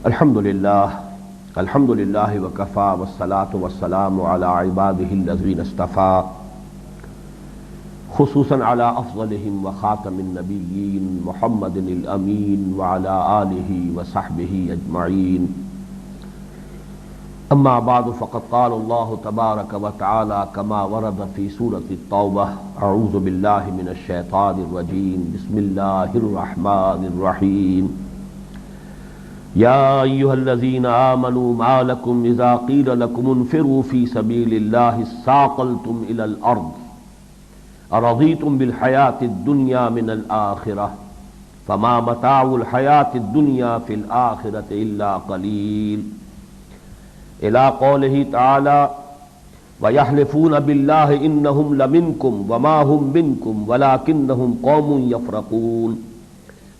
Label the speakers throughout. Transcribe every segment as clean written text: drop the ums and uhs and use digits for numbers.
Speaker 1: الحمد للہ وکفا والصلاة والسلام علی عبادہ الذین اصطفیٰ خصوصاً علی افضلہم وخاتم النبیین محمد الامین وعلی آلہ وصحبہ اجمعین اما بعد فقد قال اللہ تبارک وتعالی کما ورد فی سورۃ التوبہ اعوذ باللہ من الشیطان الرجیم بسم اللہ الرحمن الرحیم یا ایھا الذین آمنوا ما لکم اذا قیل لکم انفروا فی سبیل اللہ اثاقلتم الی الارض ارضیتم بالحیاۃ الدنیا من الآخرہ فما متاع الحیاۃ الدنیا فی الآخرۃ الا قلیل الی قولہ تعالی ویحلفون باللہ انہم لمنکم وما ہم منکم ولکنہم قوم یفرقون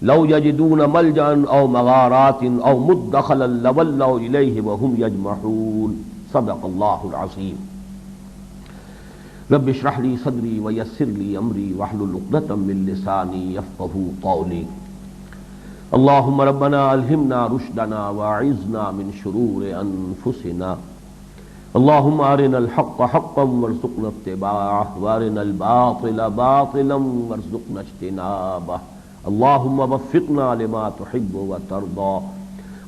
Speaker 1: لو یجدون ملجا او مغارات او مدخلا لولوا الیہ وهم یجمحون صدق اللہ العظیم رب اشرح لی صدری ویسر لی امری واحلل عقدۃ من لسانی یفقہوا قولی اللہم ربنا الہمنا رشدنا واعذنا من شرور انفسنا اللہم ارنا الحق حقا وارزقنا اتباعہ وارنا الباطل باطلا وارزقنا اجتنابہ اللہم وفقنا لما تحب وترضى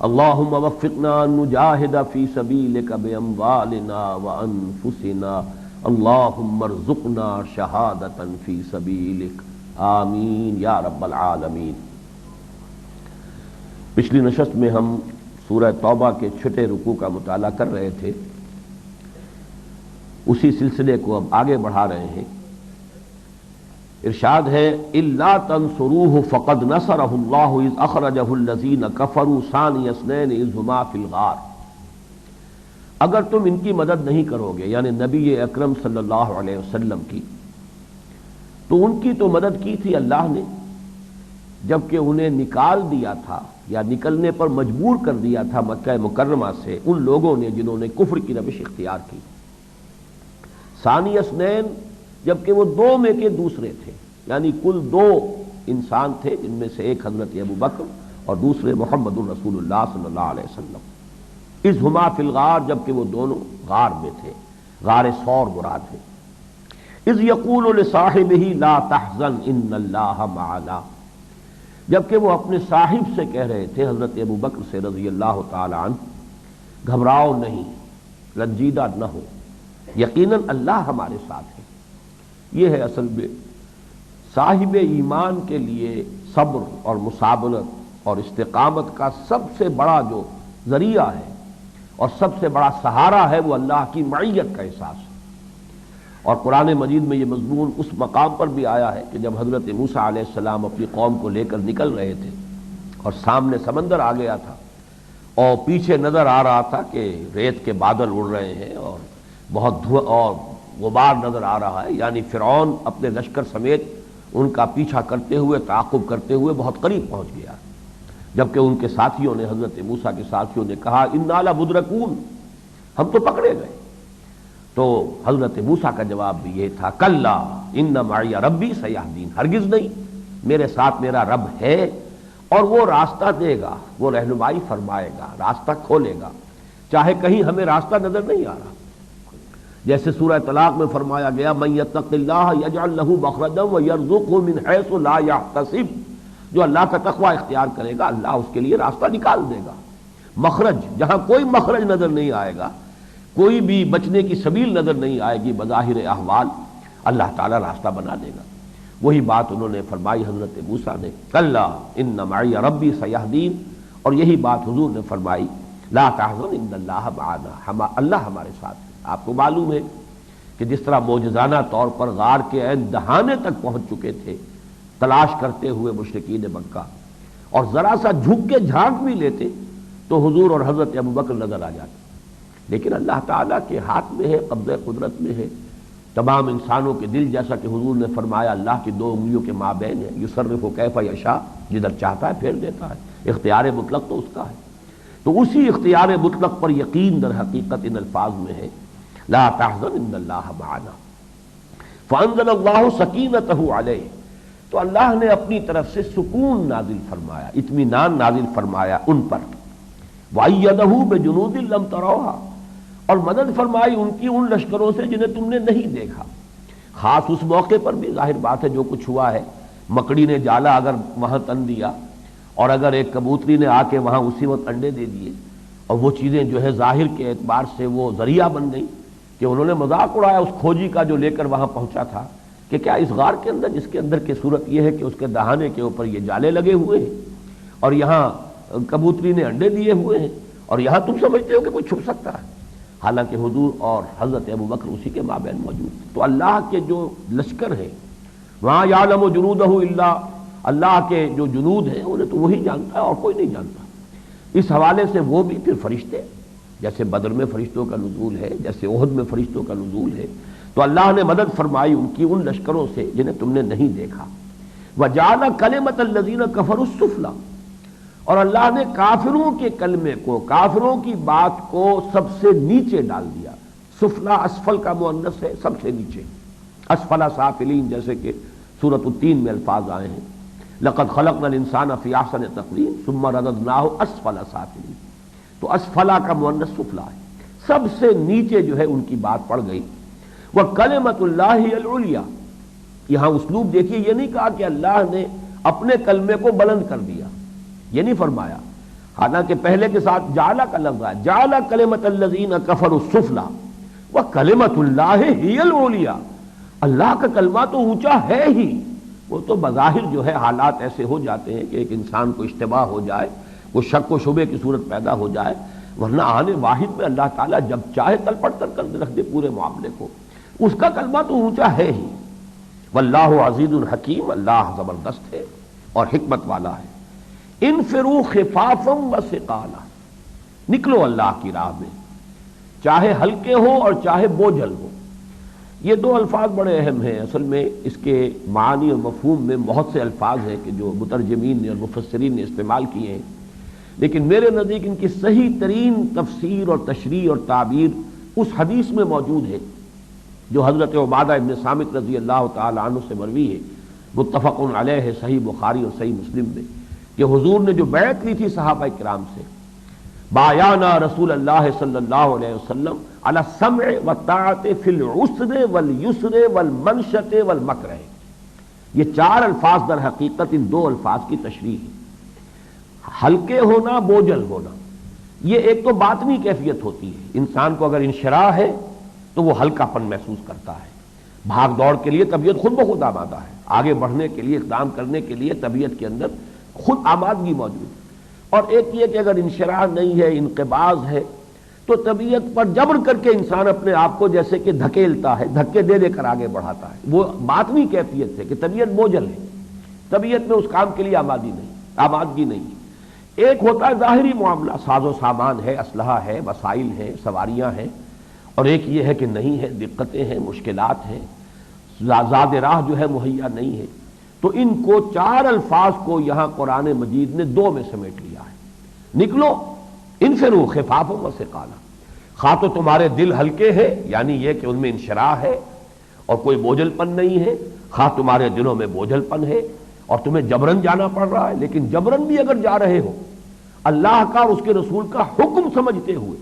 Speaker 1: اللہم وفقنا ان نجاہد فی سبیلک باموالنا وانفسنا اللہم ارزقنا شہادتا فی سبیلک آمین یا رب العالمین۔ پچھلی نشست میں ہم سورہ توبہ کے چھٹے رکوع کا مطالعہ کر رہے تھے، اسی سلسلے کو اب آگے بڑھا رہے ہیں۔ ارشاد ہے الا تنصروه فقد نصرہ اللہ اذ اخرجہ الذین کفروا ثانی اثنین اذ ہما فی الغار۔ اگر تم ان کی مدد نہیں کرو گے، یعنی نبی اکرم صلی اللہ علیہ وسلم کی، تو ان کی تو مدد کی تھی اللہ نے جبکہ انہیں نکال دیا تھا یا نکلنے پر مجبور کر دیا تھا مکہ مکرمہ سے ان لوگوں نے جنہوں نے کفر کی روش اختیار کی۔ ثانی اثنین جبکہ وہ دو میں کے دوسرے تھے، یعنی کل دو انسان تھے جن میں سے ایک حضرت ابو بکر اور دوسرے محمد الرسول اللہ صلی اللہ علیہ وسلم۔ اذ ہما فی الغار جبکہ وہ دونوں غار میں تھے، غار ثور مراد ہے۔ اذ یقول لصاحبہ لا تحزن ان اللہ معنا، جبکہ وہ اپنے صاحب سے کہہ رہے تھے حضرت ابو بکر سے رضی اللہ تعالی عنہ، گھبراؤ نہیں، رنجیدہ نہ ہو، یقیناً اللہ ہمارے ساتھ ہے۔ یہ ہے اصل میں صاحب ایمان کے لیے صبر اور مصابرت اور استقامت کا سب سے بڑا جو ذریعہ ہے اور سب سے بڑا سہارا ہے وہ اللہ کی معیت کا احساس ہے۔ اور قرآن مجید میں یہ مضمون اس مقام پر بھی آیا ہے کہ جب حضرت موسیٰ علیہ السلام اپنی قوم کو لے کر نکل رہے تھے اور سامنے سمندر آ گیا تھا اور پیچھے نظر آ رہا تھا کہ ریت کے بادل اڑ رہے ہیں اور بہت دھواں اور غبار نظر آ رہا ہے، یعنی فرعون اپنے لشکر سمیت ان کا پیچھا کرتے ہوئے تعاقب کرتے ہوئے بہت قریب پہنچ گیا، جبکہ ان کے ساتھیوں نے، حضرت موسیٰ کے ساتھیوں نے کہا انا لمدرکون، ہم تو پکڑے گئے۔ تو حضرت موسیٰ کا جواب بھی یہ تھا کلا ان معی ربی سیہدین، ہرگز نہیں، میرے ساتھ میرا رب ہے اور وہ راستہ دے گا، وہ رہنمائی فرمائے گا، راستہ کھولے گا، چاہے کہیں ہمیں راستہ نظر نہیں آ رہا۔ جیسے سورہ طلاق میں فرمایا گیا من یتق اللہ یجعل لہ مخرجا ویرزقہ من حیث لا یحتسب، جو اللہ کا تقوی اختیار کرے گا اللہ اس کے لیے راستہ نکال دے گا، مخرج، جہاں کوئی مخرج نظر نہیں آئے گا، کوئی بھی بچنے کی سبیل نظر نہیں آئے گی بظاہر احوال، اللہ تعالیٰ راستہ بنا دے گا۔ وہی بات انہوں نے فرمائی حضرت موسیٰ نے کلا ان معی ربی سیہدین، اور یہی بات حضور نے فرمائی لا تحزن ان اللہ معنا، اللہ ہمارے ساتھ ہے۔ آپ کو معلوم ہے کہ جس طرح معجزانہ طور پر غار کے عین دہانے تک پہنچ چکے تھے تلاش کرتے ہوئے مشرکین مکہ، اور ذرا سا جھک کے جھانک بھی لیتے تو حضور اور حضرت ابو بکر نظر آ جاتے، لیکن اللہ تعالیٰ کے ہاتھ میں ہے، قبضہ قدرت میں ہے تمام انسانوں کے دل، جیسا کہ حضور نے فرمایا اللہ کی دو انگلیوں کے مابین ہے، یصرف کیف یشاء، جدھر چاہتا ہے پھیر دیتا ہے، اختیار مطلق تو اس کا ہے۔ تو اسی اختیار مطلق پر یقین در حقیقت ان الفاظ میں ہے لا تحزن ان اللہ معنا فانزل اللہ سکینتہ علیہ، تو اللہ نے اپنی طرف سے سکون نازل فرمایا، اطمینان نازل فرمایا ان پر۔ وَأَيَّدَهُ بِجُنُودٍ لَّمْ تَرَوْهَا، اور مدد فرمائی ان کی ان لشکروں سے جنہیں تم نے نہیں دیکھا۔ خاص اس موقع پر بھی ظاہر بات ہے جو کچھ ہوا ہے، مکڑی نے جالا اگر وہاں تن دیا اور اگر ایک کبوتری نے آ کے وہاں اسی وقت انڈے دے دیے، اور وہ چیزیں جو ہے ظاہر کے اعتبار سے وہ ذریعہ بن گئی کہ انہوں نے مذاق اڑایا اس کھوجی کا جو لے کر وہاں پہنچا تھا کہ کیا اس غار کے اندر، جس کے اندر کی صورت یہ ہے کہ اس کے دہانے کے اوپر یہ جالے لگے ہوئے ہیں اور یہاں کبوتری نے انڈے دیے ہوئے ہیں، اور یہاں تم سمجھتے ہو کہ کوئی چھپ سکتا ہے؟ حالانکہ حضور اور حضرت ابوبکر اسی کے مابین موجود تھے۔ تو اللہ کے جو لشکر ہیں وہاں یعلم جنودہ الا، اللہ کے جو جنود ہیں انہیں تو وہی جانتا ہے اور کوئی نہیں جانتا۔ اس حوالے سے وہ بھی پھر فرشتے، جیسے بدر میں فرشتوں کا نزول ہے، جیسے احد میں فرشتوں کا نزول ہے، تو اللہ نے مدد فرمائی ان کی ان لشکروں سے جنہیں تم نے نہیں دیکھا۔ وَجَعَلَ كَلِمَةَ الَّذِينَ كَفَرُوا السُّفْلَىٰ، اور اللہ نے کافروں کے کلمے کو، کافروں کی بات کو سب سے نیچے ڈال دیا۔ سفلا اسفل کا مؤنث ہے، سب سے نیچے، اسفل سافلین، جیسے کہ سورۃ التین میں الفاظ آئے ہیں، لقد خلقنا الانسان فی احسن تقویم ثم رددناہ اسفل سافلین، تو اسفلا کا مؤنث سفلا ہے، سب سے نیچے جو ہے ان کی بات پڑ گئی۔ وَكَلِمَةُ اللَّهِ الْعُلْيَا، یہاں اسلوب دیکھیے، یہ نہیں کہا کہ اللہ نے اپنے کلمے کو بلند کر دیا، یہ نہیں فرمایا، حالانکہ پہلے کے ساتھ جعل کا لفظ ہے، جعل کلمۃ الذین کفروا السفلی وکلمۃ اللہ ہی العلیٰ، اللہ کا کلمہ تو اونچا ہے ہی، وہ تو بظاہر جو ہے حالات ایسے ہو جاتے ہیں کہ ایک انسان کو اشتباہ ہو جائے، وہ شک و شبے کی صورت پیدا ہو جائے، ورنہ آنے واحد میں اللہ تعالیٰ جب چاہے تل پٹ کر رکھ دے پورے معاملے کو، اس کا کلمہ تو اونچا ہے ہی۔ واللہ عزیز الحکیم، اللہ زبردست ہے اور حکمت والا ہے۔ انفروا خفافا وثقالا، نکلو اللہ کی راہ میں، چاہے ہلکے ہو اور چاہے بوجھل ہو۔ یہ دو الفاظ بڑے اہم ہیں، اصل میں اس کے معانی اور مفہوم میں بہت سے الفاظ ہیں کہ جو مترجمین نے اور مفسرین نے استعمال کیے ہیں، لیکن میرے نزدیک ان کی صحیح ترین تفسیر اور تشریح اور تعبیر اس حدیث میں موجود ہے جو حضرت عبادہ ابن صامت رضی اللہ تعالی عنہ سے مروی ہے، متفق علیہ ہے، صحیح بخاری اور صحیح مسلم میں، کہ حضور نے جو بیعت لی تھی صحابہ کرام سے، بایانا رسول اللہ صلی اللہ علیہ وسلم علی السمع والطاعۃ فی العسر والیسر والمنشط والمکرہ، یہ چار الفاظ در حقیقت ان دو الفاظ کی تشریح ہے۔ ہلکے ہونا، بوجھل ہونا، یہ ایک تو باطنی کیفیت ہوتی ہے، انسان کو اگر انشراح ہے تو وہ ہلکا پن محسوس کرتا ہے، بھاگ دوڑ کے لیے طبیعت خود بخود آمادہ ہے، آگے بڑھنے کے لیے، اقدام کرنے کے لیے طبیعت کے اندر خود آمادگی موجود ہے۔ اور ایک یہ کہ اگر انشراح نہیں ہے، انقباض ہے، تو طبیعت پر جبر کر کے انسان اپنے آپ کو جیسے کہ دھکیلتا ہے، دھکے دے دے کر آگے بڑھاتا ہے، وہ باطنی کیفیت ہے کہ طبیعت بوجھل ہے، طبیعت میں اس کام کے لیے آمادگی نہیں۔ ایک ہوتا ہے ظاہری معاملہ، ساز و سامان ہے، اسلحہ ہے، وسائل ہیں، سواریاں ہیں، اور ایک یہ ہے کہ نہیں ہے، دقتیں ہیں، مشکلات ہیں، زاد راہ جو ہے مہیا نہیں ہے۔ تو ان کو چار الفاظ کو یہاں قرآن مجید نے دو میں سمیٹ لیا ہے، نکلو، انفروا خفافا وثقالا، خواہ تو تمہارے دل ہلکے ہیں، یعنی یہ کہ ان میں انشراح ہے اور کوئی بوجھل پن نہیں ہے، خواہ تمہارے دلوں میں بوجھل پن ہے اور تمہیں جبرن جانا پڑ رہا ہے، لیکن جبرن بھی اگر جا رہے ہو اللہ کا اور اس کے رسول کا حکم سمجھتے ہوئے،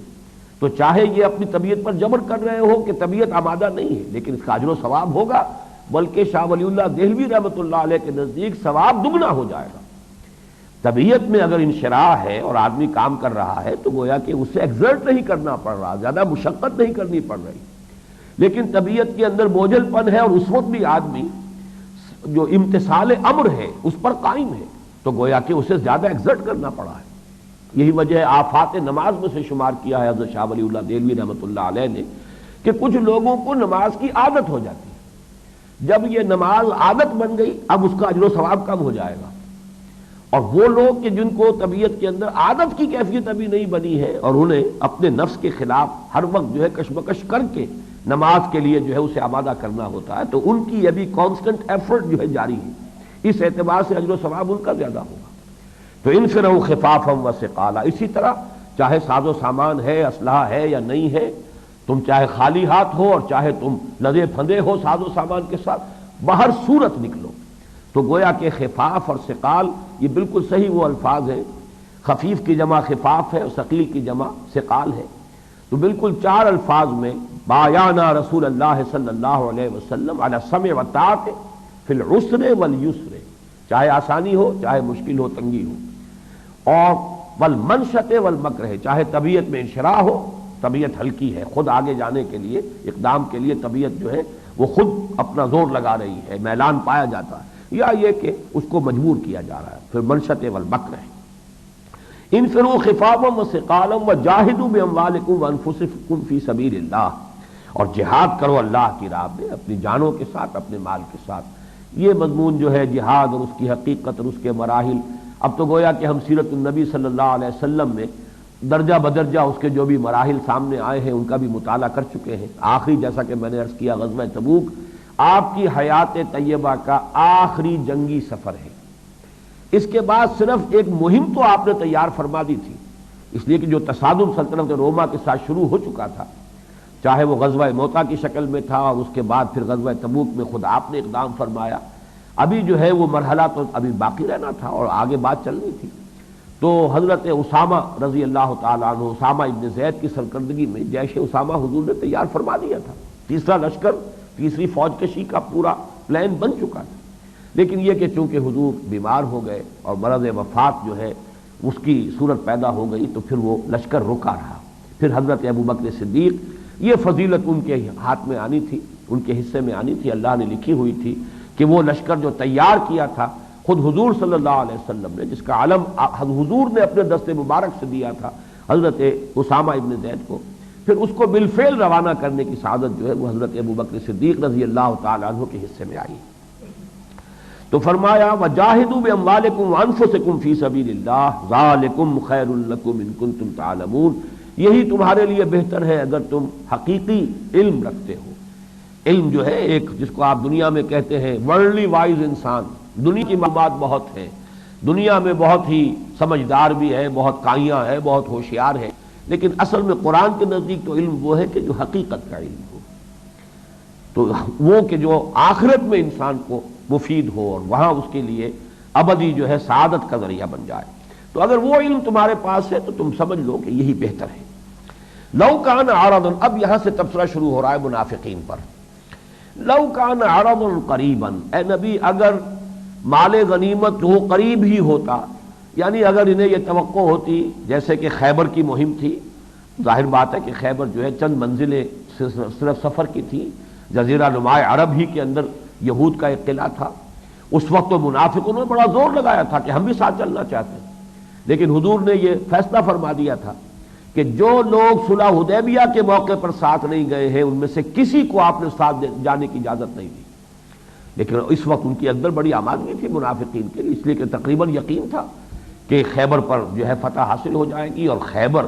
Speaker 1: تو چاہے یہ اپنی طبیعت پر جبر کر رہے ہو کہ طبیعت آمادہ نہیں ہے، لیکن اس کا اجر و ثواب ہوگا، بلکہ شاہ ولی اللہ دہلوی رحمۃ اللہ علیہ کے نزدیک ثواب دگنا ہو جائے گا۔ طبیعت میں اگر انشراح ہے اور آدمی کام کر رہا ہے تو گویا کہ اسے ایگزرٹ نہیں کرنا پڑ رہا، زیادہ مشقت نہیں کرنی پڑ رہی، لیکن طبیعت کے اندر بوجھل پن ہے اور اس وقت بھی آدمی جو امتثال امر ہے اس پر قائم ہے، تو گویا کہ اسے زیادہ ایگزرٹ کرنا پڑا ہے۔ یہی وجہ ہے آفات نماز میں سے شمار کیا ہے حضرت شاہ ولی اللہ دہلوی رحمۃ اللہ علیہ نے کہ کچھ لوگوں کو نماز کی عادت ہو جاتی ہے، جب یہ نماز عادت بن گئی اب اس کا اجر و ثواب کم ہو جائے گا، اور وہ لوگ کہ جن کو طبیعت کے اندر عادت کی کیفیت ابھی نہیں بنی ہے اور انہیں اپنے نفس کے خلاف ہر وقت جو ہے کشمکش کر کے نماز کے لیے جو ہے اسے آمادہ کرنا ہوتا ہے، تو ان کی ابھی کانسٹنٹ ایفرٹ جو ہے جاری ہے، اس اعتبار سے اجر و ثواب ان کا زیادہ ہوگا۔ تو انفروا خفافا وثقالا، اسی طرح چاہے ساز و سامان ہے، اسلحہ ہے یا نہیں ہے، تم چاہے خالی ہاتھ ہو اور چاہے تم لدے پھندے ہو ساز و سامان کے ساتھ، بہر صورت نکلو۔ تو گویا کہ خفاف اور ثقال یہ بالکل صحیح وہ الفاظ ہیں۔ خفیف کی جمع خفاف ہے اور ثقیل کی جمع ثقال ہے، تو بالکل 4 الفاظ میں بایانا رسول اللہ صلی اللہ علیہ وسلم علی السمع والطاعۃ فی العسر والیسر، چاہے آسانی ہو چاہے مشکل ہو تنگی ہو، اور والمنشط والمکرہ، چاہے طبیعت میں انشراح ہو، طبیعت ہلکی ہے، خود آگے جانے کے لیے اقدام کے لیے طبیعت جو ہے وہ خود اپنا زور لگا رہی ہے، میلان پایا جاتا ہے، یا یہ کہ اس کو مجبور کیا جا رہا ہے، پھر منشط والمکرہ۔ انفروا خفافا وثقالا وجاہدوا باموالکم وانفسکم فی سبیل اللہ، اور جہاد کرو اللہ کی راہ میں اپنی جانوں کے ساتھ اپنے مال کے ساتھ۔ یہ مضمون جو ہے جہاد اور اس کی حقیقت اور اس کے مراحل، اب تو گویا کہ ہم سیرت النبی صلی اللہ علیہ وسلم میں درجہ بدرجہ اس کے جو بھی مراحل سامنے آئے ہیں ان کا بھی مطالعہ کر چکے ہیں۔ آخری جیسا کہ میں نے عرض کیا غزوہ تبوک آپ کی حیات طیبہ کا آخری جنگی سفر ہے، اس کے بعد صرف ایک مہم تو آپ نے تیار فرما دی تھی، اس لیے کہ جو تصادم سلطنت روما کے ساتھ شروع ہو چکا تھا، چاہے وہ غزوہ موتا کی شکل میں تھا اور اس کے بعد پھر غزوہ تبوک میں خود آپ نے اقدام فرمایا، ابھی جو ہے وہ مرحلہ تو ابھی باقی رہنا تھا اور آگے بات چلنی تھی۔ تو حضرت اسامہ رضی اللہ تعالیٰ عنہ، اسامہ ابن زید کی سرکردگی میں جیش اسامہ حضور نے تیار فرما دیا تھا، تیسرا لشکر، تیسری فوج کشی کا پورا پلان بن چکا تھا، لیکن یہ کہ چونکہ حضور بیمار ہو گئے اور مرض وفات جو ہے اس کی صورت پیدا ہو گئی تو پھر وہ لشکر رکا رہا۔ پھر حضرت ابوبکر صدیق، یہ فضیلت ان کے ہاتھ میں آنی تھی، ان کے حصے میں آنی تھی، اللہ نے لکھی ہوئی تھی کہ وہ لشکر جو تیار کیا تھا خود حضور صلی اللہ علیہ وسلم نے، جس کا علم حضور نے اپنے دست مبارک سے دیا تھا حضرت اسامہ ابن زید کو، پھر اس کو بالفعل روانہ کرنے کی سعادت جو ہے وہ حضرت ابوبکر صدیق رضی اللہ تعالیٰ عنہ کے حصے میں آئی۔ تو فرمایا وجاہدوا باموالکم وانفسکم فی سبیل اللہ ذالکم خیر لکم ان کنتم تعلمون، یہی تمہارے لیے بہتر ہے اگر تم حقیقی علم رکھتے ہو۔ علم جو ہے ایک جس کو آپ دنیا میں کہتے ہیں ورلڈلی وائز انسان، دنیا کی معلومات بہت ہیں، دنیا میں بہت ہی سمجھدار بھی ہے، بہت کائیاں ہے، بہت ہوشیار ہے، لیکن اصل میں قرآن کے نزدیک تو علم وہ ہے کہ جو حقیقت کا علم ہو، تو وہ کہ جو آخرت میں انسان کو مفید ہو اور وہاں اس کے لیے ابدی جو ہے سعادت کا ذریعہ بن جائے۔ تو اگر وہ علم تمہارے پاس ہے تو تم سمجھ لو کہ یہی بہتر ہے۔ لو کان عرضا، اب یہاں سے تبصرہ شروع ہو رہا ہے منافقین پر۔ لو کان عرضا قریبا، اے نبی اگر مال غنیمت جو قریب ہی ہوتا، یعنی اگر انہیں یہ توقع ہوتی جیسے کہ خیبر کی مہم تھی، ظاہر بات ہے کہ خیبر جو ہے چند منزلیں صرف سفر کی تھی، جزیرہ نماء عرب ہی کے اندر یہود کا ایک قلعہ تھا، اس وقت تو منافقوں نے بڑا زور لگایا تھا کہ ہم بھی ساتھ چلنا چاہتے ہیں، لیکن حضور نے یہ فیصلہ فرما دیا تھا کہ جو لوگ صلح حدیبیہ کے موقع پر ساتھ نہیں گئے ہیں ان میں سے کسی کو آپ نے ساتھ جانے کی اجازت نہیں دی، لیکن اس وقت ان کی اندر بڑی آمادگی تھی منافقین کے لیے، اس لیے کہ تقریباً یقین تھا کہ خیبر پر جو ہے فتح حاصل ہو جائے گی، اور خیبر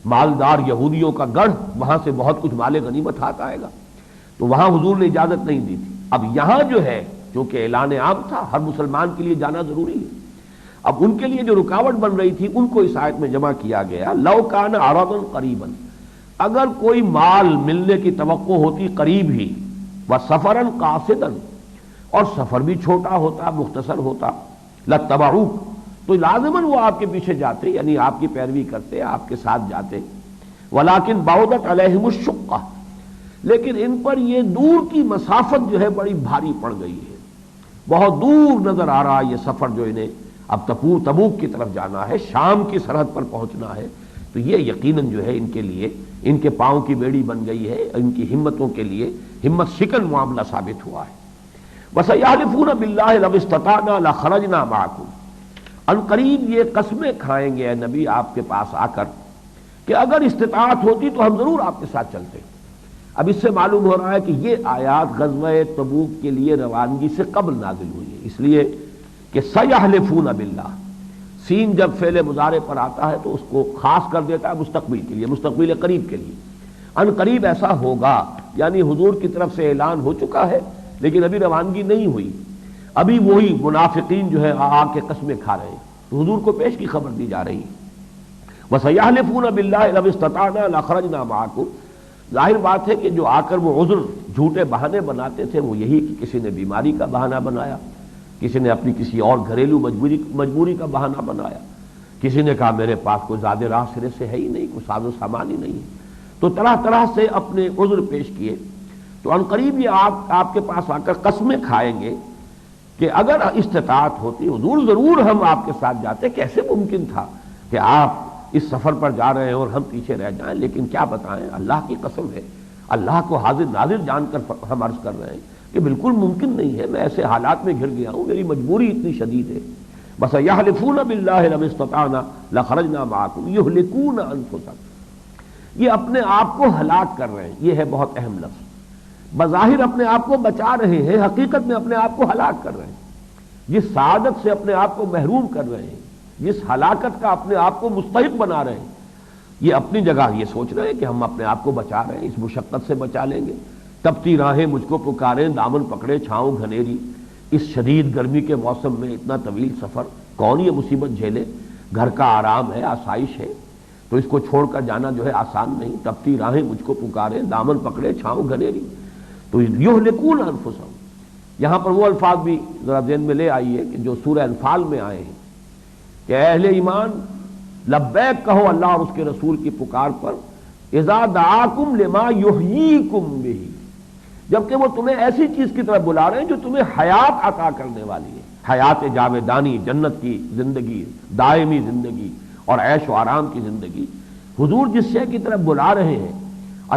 Speaker 1: مالدار یہودیوں کا گڑھ، وہاں سے بہت کچھ مال غنیمت ہاتھ آئے گا، تو وہاں حضور نے اجازت نہیں دی تھی۔ اب یہاں جو ہے چونکہ اعلان عام تھا، ہر مسلمان کے لیے جانا ضروری ہے، اب ان کے لیے جو رکاوٹ بن رہی تھی ان کو اس آیت میں جمع کیا گیا۔ لو کان عرضا قریبا، اگر کوئی مال ملنے کی توقع ہوتی قریب ہی، وسفرا قاصدا، اور سفر بھی چھوٹا ہوتا مختصر ہوتا، لاتبعوک، تو لازماً وہ آپ کے پیچھے جاتے، یعنی آپ کی پیروی کرتے، آپ کے ساتھ جاتے، ولکن بعدت علیہم الشقہ، لیکن ان پر یہ دور کی مسافت جو ہے بڑی بھاری پڑ گئی ہے، بہت دور نظر آ رہا ہے یہ سفر جو انہیں اب تبوک کی طرف جانا ہے، شام کی سرحد پر پہنچنا ہے، تو یہ یقیناً جو ہے ان کے لیے ان کے پاؤں کی بیڑی بن گئی ہے، ان کی ہمتوں کے لیے ہمت شکن معاملہ ثابت ہوا ہے۔ وَسَيَحْلِفُونَ بِاللَّهِ لَوِ اسْتَطَعْنَا لَخَرَجْنَا مَعَكُمْ، ان قریب یہ قسمیں کھائیں گے اے نبی آپ کے پاس آ کر کہ اگر استطاعت ہوتی تو ہم ضرور آپ کے ساتھ چلتے۔ اب اس سے معلوم ہو رہا ہے کہ یہ آیات غزوہ تبوک کے لیے روانگی سے قبل نازل ہوئی ہے، اس لیے کہ سیحلفون باللہ، سین جب فعل مضارع پر آتا ہے تو اس کو خاص کر دیتا ہے مستقبل کے لیے، مستقبل قریب کے لیے، ان قریب ایسا ہوگا، یعنی حضور کی طرف سے اعلان ہو چکا ہے لیکن ابھی روانگی نہیں ہوئی، ابھی وہی منافقین جو ہے آ کے قسمیں کھا رہے ہیں، تو حضور کو پیش کی خبر دی جا رہی ہے۔ وَسَيَحْلِفُونَ بِاللَّهِ لَوِ اسْتَطَعْنَا لَخَرَجْنَا مَعَكُمْ، ظاہر بات ہے کہ جو آ کر وہ عذر جھوٹے بہانے بناتے تھے وہ یہی کہ کسی نے بیماری کا بہانہ بنایا، کسی نے اپنی کسی اور گھریلو مجبوری کا بہانہ بنایا، کسی نے کہا میرے پاس کوئی زیادہ راہ سرے سے ہے ہی نہیں، کوئی ساز و سامان ہی نہیں ہے، تو طرح طرح سے اپنے عذر پیش کیے. تو عنقریب یہ آپ کے پاس آ کر قسمیں کھائیں گے کہ اگر استطاعت ہوتی حضور ضرور ہم آپ کے ساتھ جاتے. کیسے ممکن تھا کہ آپ اس سفر پر جا رہے ہیں اور ہم پیچھے رہ جائیں؟ لیکن کیا بتائیں، اللہ کی قسم ہے، اللہ کو حاضر ناظر جان کر ہم عرض کر رہے ہیں کہ بالکل ممکن نہیں ہے. میں ایسے حالات میں گھر گیا ہوں، میری مجبوری اتنی شدید ہے. بس یحلفون باللہ لما استطعنا لخرجنا معکم یہلکون انفسهم. یہ اپنے آپ کو ہلاک کر رہے ہیں، یہ ہے بہت اہم لفظ. بظاہر اپنے آپ کو بچا رہے ہیں، حقیقت میں اپنے آپ کو ہلاک کر رہے ہیں. جس سعادت سے اپنے آپ کو محروم کر رہے ہیں، جس ہلاکت کا اپنے آپ کو مستحق بنا رہے ہیں، یہ اپنی جگہ یہ سوچ رہے ہیں کہ ہم اپنے آپ کو بچا رہے ہیں، اس مشقت سے بچا لیں گے. تپتی راہیں مجھ کو پکاریں، دامن پکڑے چھاؤں گھنیری. اس شدید گرمی کے موسم میں اتنا طویل سفر، کون یہ مصیبت جھیلے؟ گھر کا آرام ہے، آسائش ہے، تو اس کو چھوڑ کر جانا جو ہے آسان نہیں. تپتی راہیں مجھ کو پکاریں، دامن پکڑے چھاؤں گھنیری. تو یہلکون انفسهم، یہاں پر وہ الفاظ بھی ذرا ذہن میں لے آئیے کہ جو سورہ انفال میں آئے ہیں کہ اہل ایمان لبیک کہو اللہ اور اس کے رسول کی پکار پر. اذا دعاکم لما یحییکم بہ، جبکہ وہ تمہیں ایسی چیز کی طرف بلا رہے ہیں جو تمہیں حیات عطا کرنے والی ہے، حیات جاودانی، جنت کی زندگی، دائمی زندگی اور عیش و آرام کی زندگی. حضور جس شے کی طرف بلا رہے ہیں،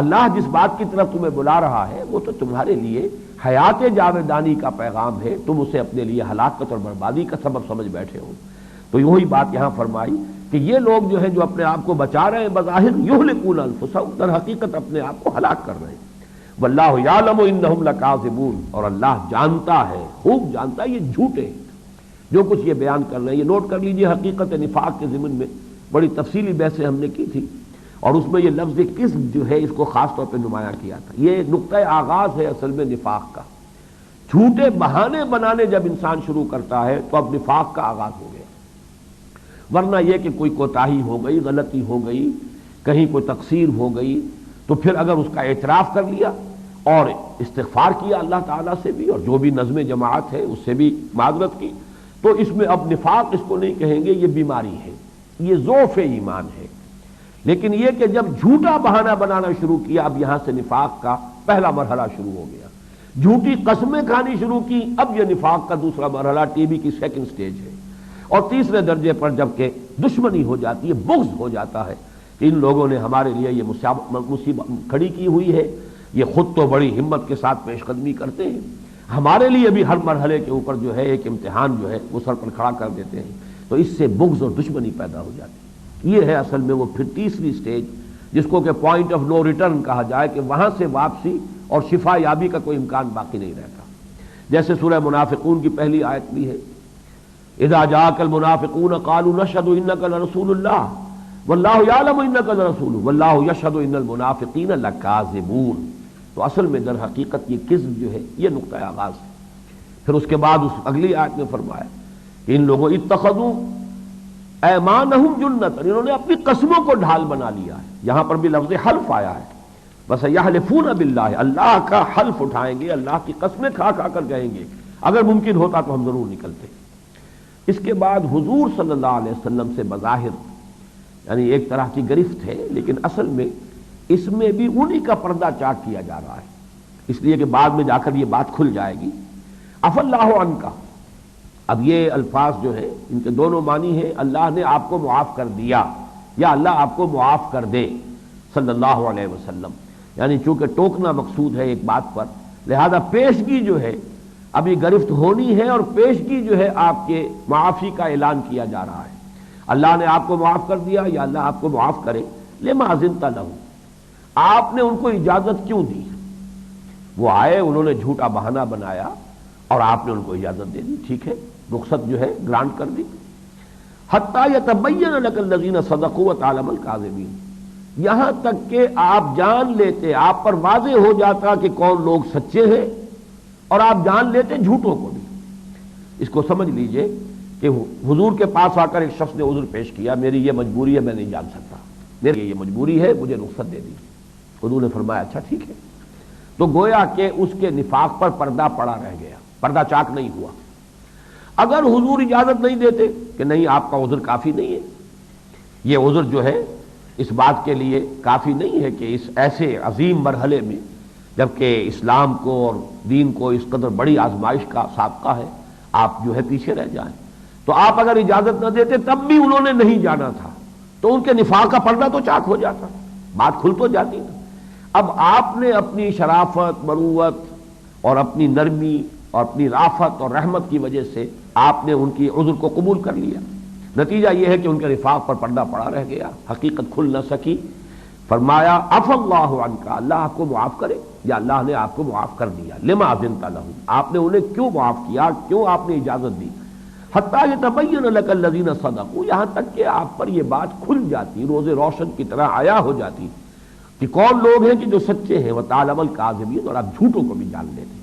Speaker 1: اللہ جس بات کی طرف تمہیں بلا رہا ہے، وہ تو تمہارے لیے حیات جاودانی کا پیغام ہے. تم اسے اپنے لیے ہلاکت اور بربادی کا سبب سمجھ بیٹھے ہو. تو وہی بات یہاں فرمائی کہ یہ لوگ جو ہیں جو اپنے آپ کو بچا رہے ہیں، بظاہر یہلکون انفسهم، در حقیقت اپنے آپ کو ہلاک کر رہے ہیں. واللہ یعلم انہم لکاذبون، اور اللہ جانتا ہے، خوب جانتا ہے یہ جھوٹے ہیں جو کچھ یہ بیان کر رہے ہیں. یہ نوٹ کر لیجئے، حقیقت نفاق کے ضمن میں بڑی تفصیلی بحثیں ہم نے کی تھی، اور اس میں یہ لفظ قسم جو ہے اس کو خاص طور پہ نمایاں کیا تھا. یہ نقطہ آغاز ہے اصل میں نفاق کا. جھوٹے بہانے بنانے جب انسان شروع کرتا ہے تو اب نفاق کا آغاز ہو گیا. ورنہ یہ کہ کوئی کوتاہی ہو گئی، غلطی ہو گئی، کہیں کوئی تقصیر ہو گئی، تو پھر اگر اس کا اعتراف کر لیا اور استغفار کیا اللہ تعالیٰ سے بھی، اور جو بھی نظم جماعت ہے اس سے بھی معذرت کی، تو اس میں اب نفاق اس کو نہیں کہیں گے، یہ بیماری ہے، یہ ضعف ایمان ہے. لیکن یہ کہ جب جھوٹا بہانہ بنانا شروع کیا، اب یہاں سے نفاق کا پہلا مرحلہ شروع ہو گیا. جھوٹی قسمیں کھانی شروع کی، اب یہ نفاق کا دوسرا مرحلہ، ٹی بی کی سیکنڈ سٹیج ہے. اور تیسرے درجے پر جب کہ دشمنی ہو جاتی ہے، بغض ہو جاتا ہے کہ ان لوگوں نے ہمارے لیے یہ مصیبت کھڑی کی ہوئی ہے، یہ خود تو بڑی ہمت کے ساتھ پیش قدمی کرتے ہیں، ہمارے لیے بھی ہر مرحلے کے اوپر جو ہے ایک امتحان جو ہے وہ سر پر کھڑا کر دیتے ہیں. تو اس سے بغض اور دشمنی پیدا ہو جاتی ہے. یہ ہے اصل میں وہ پھر تیسری سٹیج، جس کو کہ پوائنٹ آف نو ریٹرن کہا جائے، کہ وہاں سے واپسی اور شفا یابی کا کوئی امکان باقی نہیں رہتا. جیسے سورہ منافقون کی پہلی آیت بھی ہے، اذا جاءک المنافقون قالوا نشهد انک لرسول اللہ واللہ یعلم انک لرسولہ واللہ یشهد ان المنافقین لکاذبون. تو اصل میں در حقیقت یہ کذب جو ہے یہ نقطہ آغاز ہے. پھر اس کے بعد اس اگلی آیت میں فرمایا کہ ان لوگوں اتخذوا ایمانہم جنۃ، انہوں نے اپنی قسموں کو ڈھال بنا لیا ہے. یہاں پر بھی لفظ حلف آیا ہے، بس یحلفون باللہ، اللہ کا حلف اٹھائیں گے، اللہ کی قسمیں کھا کھا کر کہیں گے اگر ممکن ہوتا تو ہم ضرور نکلتے. اس کے بعد حضور صلی اللہ علیہ وسلم سے بظاہر یعنی ایک طرح کی گرفت ہے، لیکن اصل میں اس میں بھی انہی کا پردہ چاک کیا جا رہا ہے، اس لیے کہ بعد میں جا کر یہ بات کھل جائے گی. عفا اللہ عنک، اب یہ الفاظ جو ہیں ان کے دونوں معنی ہیں، اللہ نے آپ کو معاف کر دیا یا اللہ آپ کو معاف کر دے صلی اللہ علیہ وسلم. یعنی چونکہ ٹوکنا مقصود ہے ایک بات پر، لہذا پیشگی جو ہے ابھی گرفت ہونی ہے، اور پیشگی جو ہے آپ کے معافی کا اعلان کیا جا رہا ہے. اللہ نے آپ کو معاف کر دیا یا اللہ آپ کو معاف کرے. لما اذنت لہ، آپ نے ان کو اجازت کیوں دی؟ وہ آئے، انہوں نے جھوٹا بہانہ بنایا اور آپ نے ان کو اجازت دے دی، ٹھیک ہے، رخصت جو ہے گرانٹ کر دی. حتی یتبین لک الذین صدقوا وتعلم الکاذبین، یہاں تک کہ آپ جان لیتے، آپ پر واضح ہو جاتا کہ کون لوگ سچے ہیں، اور آپ جان لیتے جھوٹوں کو بھی. اس کو سمجھ لیجئے کہ حضور کے پاس آ کر ایک شخص نے عذر پیش کیا، میری یہ مجبوری ہے، میں نہیں جان سکتا، میری یہ مجبوری ہے، مجھے رخصت دے دی. حضور نے فرمایا اچھا ٹھیک ہے. تو گویا کہ اس کے نفاق پر پردہ پڑا رہ گیا، پردہ چاک نہیں ہوا. اگر حضور اجازت نہیں دیتے کہ نہیں آپ کا عذر کافی نہیں ہے، یہ عذر جو ہے اس بات کے لیے کافی نہیں ہے کہ اس ایسے عظیم مرحلے میں، جبکہ اسلام کو اور دین کو اس قدر بڑی آزمائش کا سابقہ ہے، آپ جو ہے پیچھے رہ جائیں۔ تو آپ اگر اجازت نہ دیتے تب بھی انہوں نے نہیں جانا تھا، تو ان کے نفاق کا پردہ تو چاک ہو جاتا، بات کھل تو جاتی نا۔ اب آپ نے اپنی شرافت، مروت اور اپنی نرمی اور اپنی رافت اور رحمت کی وجہ سے آپ نے ان کی عذر کو قبول کر لیا، نتیجہ یہ ہے کہ ان کے نفاق پر پردہ پڑا رہ گیا، حقیقت کھل نہ سکی۔ فرمایا عفا اللہ عنک، اللہ آپ کو معاف کرے، یا اللہ نے آپ کو معاف کر دیا۔ لما اذنت لہم، آپ نے انہیں کیوں معاف کیا، کیوں آپ نے اجازت دی؟ حتیٰ یتبین لک الذین صدقوا، یہاں تک کہ آپ پر یہ بات کھل جاتی، روز روشن کی طرح عیا ہو جاتی کہ کون لوگ ہیں کہ جو سچے ہیں، وتعلم الکاذبین، اور آپ جھوٹوں کو بھی جان لیتے۔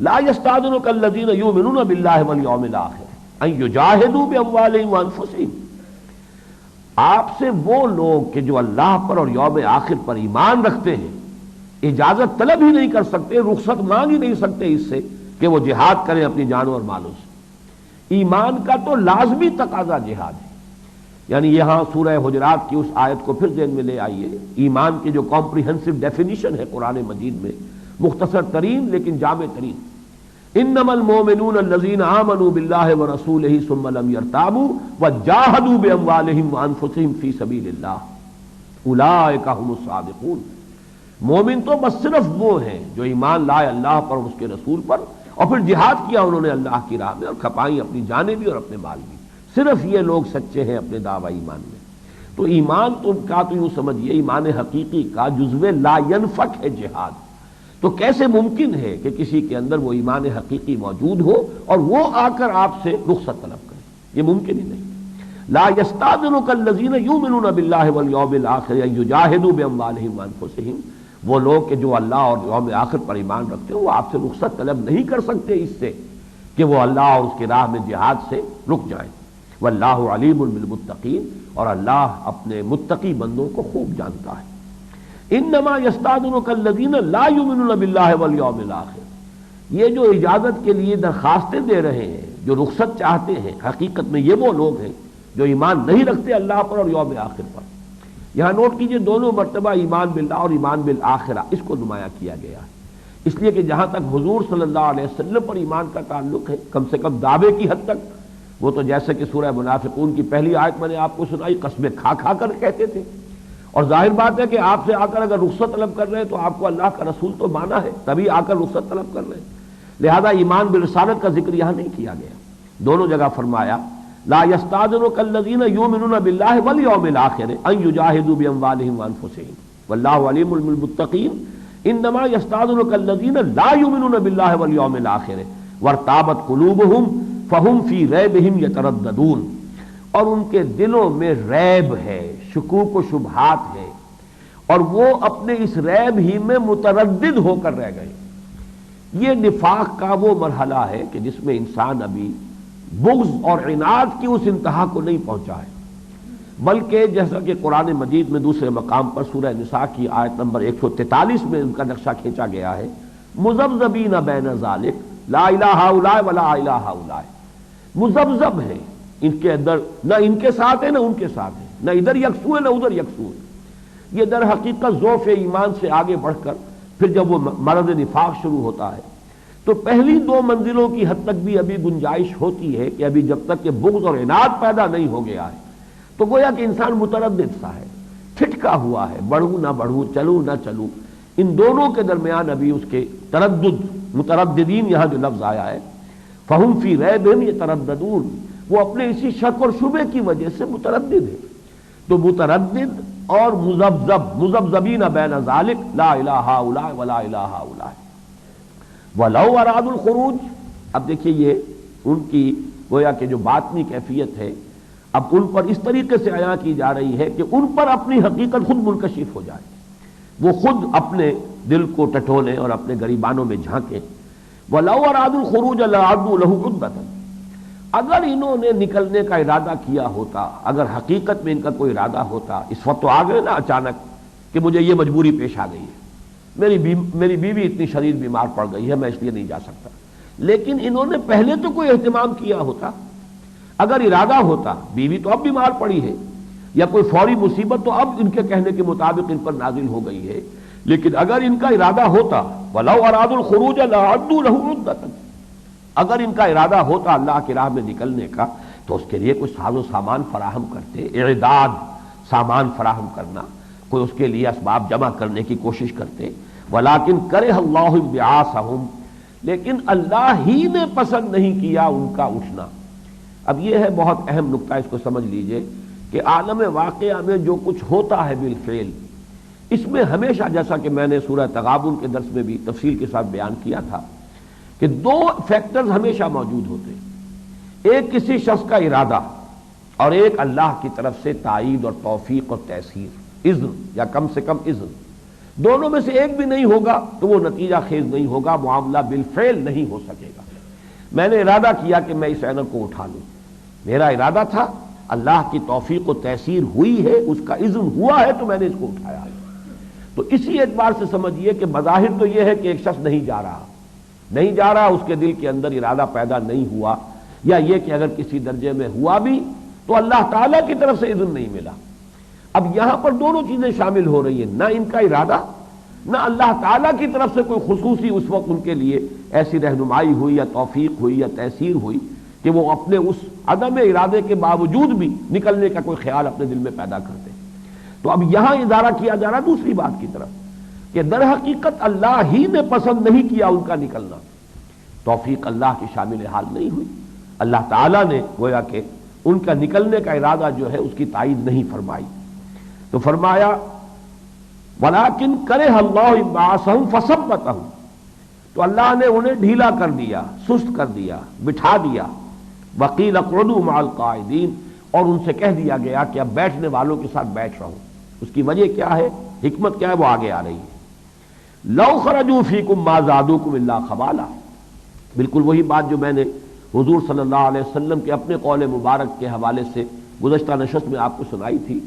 Speaker 1: لا یستأذنک الذین یؤمنون باللہ والیوم الآخر ان یجاہدوا باموالہم وانفسہم، آپ سے وہ لوگ کہ جو اللہ پر اور یوم آخر پر ایمان رکھتے ہیں اجازت طلب ہی نہیں کر سکتے، رخصت مانگ ہی نہیں سکتے اس سے کہ وہ جہاد کریں اپنی جانوں اور مالوں سے۔ ایمان کا تو لازمی تقاضا جہاد ہے، یعنی یہاں سورہ حجرات کی اس آیت کو پھر ذہن میں لے آئیے، ایمان کی جو کمپریہنسو ڈیفینیشن ہے قرآن مجید میں، مختصر ترین لیکن جامع ترین، انما المؤمنون الذین آمنوا باللہ ورسولہ ثم لم یرتابوا وجاہدوا باموالہم وانفسہم فی سبیل اللہ اولئک ھم الصادقون۔ مومن تو بس صرف وہ ہیں جو ایمان لائے اللہ پر اور اس کے رسول پر، اور پھر جہاد کیا انہوں نے اللہ کی راہ میں اور کھپائیں اپنی جانیں بھی اور اپنے مال بھی، صرف یہ لوگ سچے ہیں اپنے دعوی ایمان میں۔ تو ایمان تو کا تو یوں سمجھیے ایمان حقیقی کا جزو لا ینفک ہے جہاد۔ تو کیسے ممکن ہے کہ کسی کے اندر وہ ایمان حقیقی موجود ہو اور وہ آ کر آپ سے رخصت طلب کرے؟ یہ ممکن ہی نہیں۔ لا یستأذنک الذین یؤمنون باللہ والیوم الآخر ان یجاہدوا باموالہم وانفسہم، وہ لوگ کہ جو اللہ اور یوم آخر پر ایمان رکھتے ہیں وہ آپ سے رخصت طلب نہیں کر سکتے اس سے کہ وہ اللہ اور اس کی راہ میں جہاد سے رک جائیں۔ واللہ علیم بالمتقین، اور اللہ اپنے متقی بندوں کو خوب جانتا ہے۔ انما یستأذنک الذین لا یؤمنون باللہ والیوم الآخر، یہ جو اجازت کے لیے درخواستیں دے رہے ہیں، جو رخصت چاہتے ہیں، حقیقت میں یہ وہ لوگ ہیں جو ایمان نہیں رکھتے اللہ پر اور یوم آخر پر۔ یہاں نوٹ کیجئے دونوں مرتبہ ایمان باللہ اور ایمان بالآخرہ اس کو نمایاں کیا گیا ہے، اس لیے کہ جہاں تک حضور صلی اللہ علیہ وسلم پر ایمان کا تعلق ہے، کم سے کم دعوے کی حد تک، وہ تو جیسے کہ سورہ منافقون کی پہلی آیت میں نے آپ کو سنائی، قسمیں کھا کھا کر کہتے تھے، اور ظاہر بات ہے کہ آپ سے آ کر اگر رخصت طلب کر رہے ہیں تو آپ کو اللہ کا رسول تو مانا ہے، تبھی آ کر رخصت طلب کر رہے ہیں، لہذا ایمان بالرسالت کا ذکر یہاں نہیں کیا گیا۔ دونوں جگہ فرمایا لا یستأذنک الذین یؤمنون باللہ والیوم الآخر ان یجاہدوا باموالہم وانفسہم واللہ علیم بالمتقین انما یستأذنک الذین لا یؤمنون باللہ والیوم الآخر وارتابت قلوبہم فہم فی ریبہم یترددون، اور ان کے دلوں میں ریب ہے، شکوک و شبہات ہے، اور وہ اپنے اس ریب ہی میں متردد ہو کر رہ گئے۔ یہ نفاق کا وہ مرحلہ ہے کہ جس میں انسان ابھی بغض اور عناد کی اس انتہا کو نہیں پہنچا ہے، بلکہ جیسا کہ قرآن مجید میں دوسرے مقام پر سورہ نساء کی آیت نمبر 143 میں ان کا نقشہ کھینچا گیا ہے، مذبذبین بین ذالک لا الہ ہؤلاء ولا الہ ہؤلاء، مذبذب ہیں ان کے اندر، نہ ان کے ساتھ ہے نہ ان کے ساتھ ہے، نہ ادھر یکسو ہے نہ ادھر یکسو ہے۔ یہ در حقیقت ذوف ایمان سے آگے بڑھ کر پھر جب وہ مرض نفاق شروع ہوتا ہے تو پہلی دو منزلوں کی حد تک بھی ابھی گنجائش ہوتی ہے کہ ابھی جب تک کہ بغض اور عناد پیدا نہیں ہو گیا ہے تو گویا کہ انسان متردد سا ہے، ٹھٹکا ہوا ہے، بڑھوں نہ بڑھوں، چلوں نہ چلوں، ان دونوں کے درمیان ابھی اس کے تردد، مترددین یہاں جو لفظ آیا ہے، فہم فی ریبہم یترددون، وہ اپنے اسی شک اور شبے کی وجہ سے متردد ہے۔ تو متردد اور مذبذب، مذبذبین بین ذالک لا الہ ہؤلاء ولا الہ ہؤلاء ولو ارادوا الخروج۔ اب دیکھیے یہ ان کی گویا کہ جو باطنی کیفیت ہے اب ان پر اس طریقے سے عیاں کی جا رہی ہے کہ ان پر اپنی حقیقت خود منکشف ہو جائے، وہ خود اپنے دل کو ٹٹولیں اور اپنے گریبانوں میں جھانکیں۔ ولو ارادوا الخروج لأعدوا له عدۃ، اگر انہوں نے نکلنے کا ارادہ کیا ہوتا، اگر حقیقت میں ان کا کوئی ارادہ ہوتا، اس وقت تو آ گئے نا اچانک کہ مجھے یہ مجبوری پیش آ گئی ہے، میری بیوی اتنی شدید بیمار پڑ گئی ہے، میں اس لیے نہیں جا سکتا، لیکن انہوں نے پہلے تو کوئی اہتمام کیا ہوتا، اگر ارادہ ہوتا، بیوی تو اب بیمار پڑی ہے، یا کوئی فوری مصیبت تو اب ان کے کہنے کے مطابق ان پر نازل ہو گئی ہے، لیکن اگر ان کا ارادہ ہوتا وَلَوْ أَرَادُوا الْخُرُوجَ لَأَعَدُّوا لَهُ عُدَّةً، اگر ان کا ارادہ ہوتا اللہ کی راہ میں نکلنے کا تو اس کے لیے کوئی ساز و سامان فراہم کرتے، اعداد سامان فراہم کرنا، کوئی اس کے لیے اسباب جمع کرنے کی کوشش کرتے، ولیکن کرہ اللہ انبعاثہم، لیکن اللہ ہی نے پسند نہیں کیا ان کا اٹھنا۔ اب یہ ہے بہت اہم نقطہ، اس کو سمجھ لیجئے کہ عالم واقعہ میں جو کچھ ہوتا ہے بالفعل، اس میں ہمیشہ، جیسا کہ میں نے سورہ تغابن کے درس میں بھی تفصیل کے ساتھ بیان کیا تھا، کہ دو فیکٹرز ہمیشہ موجود ہوتے ہیں، ایک کسی شخص کا ارادہ اور ایک اللہ کی طرف سے تائید اور توفیق اور تیسیر، اذن یا کم سے کم اذن۔ دونوں میں سے ایک بھی نہیں ہوگا تو وہ نتیجہ خیز نہیں ہوگا، معاملہ بالفعل نہیں ہو سکے گا۔ میں نے ارادہ کیا کہ میں اس اینک کو اٹھا لوں، میرا ارادہ تھا، اللہ کی توفیق و تیسیر ہوئی ہے، اس کا اذن ہوا ہے تو میں نے اس کو اٹھایا ہے۔ تو اسی اعتبار سے سمجھیے کہ بظاہر تو یہ ہے کہ ایک شخص نہیں جا رہا، اس کے دل کے اندر ارادہ پیدا نہیں ہوا، یا یہ کہ اگر کسی درجے میں ہوا بھی تو اللہ تعالیٰ کی طرف سے اذن نہیں ملا۔ اب یہاں پر دونوں چیزیں شامل ہو رہی ہیں، نہ ان کا ارادہ، نہ اللہ تعالیٰ کی طرف سے کوئی خصوصی اس وقت ان کے لیے ایسی رہنمائی ہوئی یا توفیق ہوئی یا تیسیر ہوئی کہ وہ اپنے اس عدم ارادے کے باوجود بھی نکلنے کا کوئی خیال اپنے دل میں پیدا کرتے۔ تو اب یہاں ادارہ کیا جا رہا دوسری بات کی طرف کہ در حقیقت اللہ ہی نے پسند نہیں کیا ان کا نکلنا، توفیق اللہ کی شامل حال نہیں ہوئی، اللہ تعالیٰ نے گویا کہ ان کا نکلنے کا ارادہ جو ہے اس کی تائید نہیں فرمائی۔ تو فرمایا وَلَٰكِن كَرِهَ اللَّهُ انبعاثَهُمْ فَثَبَّتَهُمْ، تو اللہ نے انہیں ڈھیلا کر دیا، سست کر دیا، بٹھا دیا۔ وَقِيلَ اقْعُدُوا مَعَ الْقَاعِدِينَ، اور ان سے کہہ دیا گیا کہ اب بیٹھنے والوں کے ساتھ بیٹھ رہو۔ اس کی وجہ کیا ہے، حکمت کیا ہے، وہ آگے آ رہی ہے۔ لَوْ خَرَجُوا فِيكُمْ مَا زَادُوكُمْ إِلَّا خَبَالًا، بالکل وہی بات جو میں نے حضور صلی اللہ علیہ وسلم کے اپنے قول مبارک کے حوالے سے گزشتہ نشست میں آپ کو سنائی تھی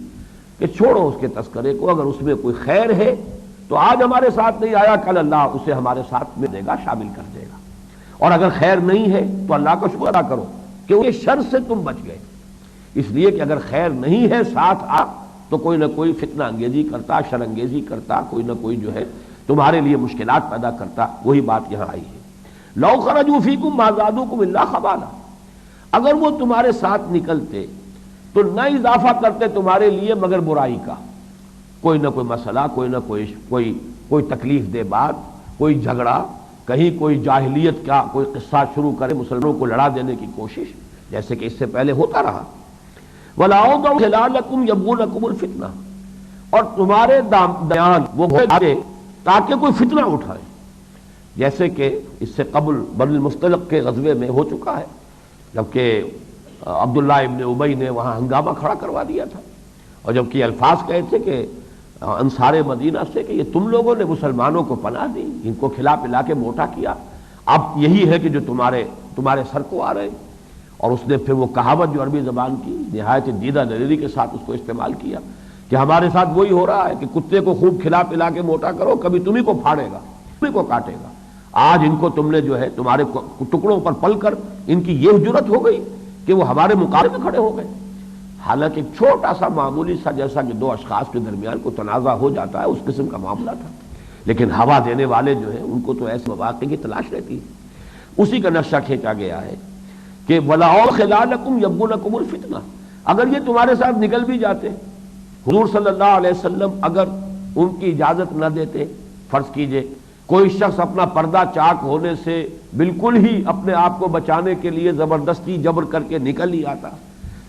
Speaker 1: کہ چھوڑو اس کے تذکرے کو، اگر اس میں کوئی خیر ہے تو آج ہمارے ساتھ نہیں آیا، کل اللہ اسے ہمارے ساتھ میں دے گا، شامل کر دے گا، اور اگر خیر نہیں ہے تو اللہ کا شکر ادا کرو کہ یہ شر سے تم بچ گئے، اس لیے کہ اگر خیر نہیں ہے ساتھ آ تو کوئی نہ کوئی فتنہ انگیزی کرتا، شر انگیزی کرتا، کوئی نہ کوئی جو ہے تمہارے لیے مشکلات پیدا کرتا۔ وہی بات یہاں آئی ہے، لو خرجوا فیکم ما زادوکم الا خبالا، اگر وہ تمہارے ساتھ نکلتے تو نہ اضافہ کرتے تمہارے لیے مگر برائی کا، کوئی نہ کوئی مسئلہ، کوئی نہ کوئی تکلیف دہ بات، کوئی جھگڑا، کہیں کوئی جاہلیت کا کوئی قصہ شروع کرے، مسلمانوں کو لڑا دینے کی کوشش، جیسے کہ اس سے پہلے ہوتا رہا۔ وَلَأَوْضَعُوا خِلَالَكُمْ يَبْغُونَكُمُ الْفِتْنَةَ، اور تمہارے درمیان وہ گھوڑے تاکہ کوئی فتنہ اٹھائے، جیسے کہ اس سے قبل بنی المصطلق کے غزوے میں ہو چکا ہے، جبکہ عبداللہ ابن ابی نے وہاں ہنگامہ کھڑا کروا دیا تھا، اور جبکہ الفاظ کہے تھے کہ انصار مدینہ سے کہ یہ تم لوگوں نے مسلمانوں کو پناہ دی، ان کو کھلا پلا کے موٹا کیا، اب یہی ہے کہ جو تمہارے سر کو آ رہے ہیں۔ اور اس نے پھر وہ کہاوت جو عربی زبان کی نہایت دیدہ دلیری کے ساتھ اس کو استعمال کیا کہ ہمارے ساتھ وہی ہو رہا ہے کہ کتے کو خوب کھلا پلا کے موٹا کرو، کبھی تمہیں کو پھاڑے گا، تمہیں کو کاٹے گا۔ آج ان کو تم نے جو ہے تمہارے ٹکڑوں پر پل کر ان کی یہ جرت ہو گئی کہ وہ ہمارے مقابلے میں کھڑے ہو گئے، حالانکہ چھوٹا سا معمولی سا جیسا کہ دو اشخاص کے درمیان کو تنازع ہو جاتا ہے اس قسم کا معاملہ تھا، لیکن ہوا دینے والے جو ہیں ان کو تو ایسے مواقع کی تلاش رہتی ہے۔ اسی کا نقشہ کھینچا گیا ہے کہ وَلَأَوْ خِلَالَكُمْ يَبْغُونَكُمُ الْفِتْنَةَ، اگر یہ تمہارے ساتھ نکل بھی جاتے، حضور صلی اللہ علیہ وسلم اگر ان کی اجازت نہ دیتے، فرض کیجئے کوئی شخص اپنا پردہ چاک ہونے سے بالکل ہی اپنے آپ کو بچانے کے لیے زبردستی جبر کر کے نکل ہی آتا،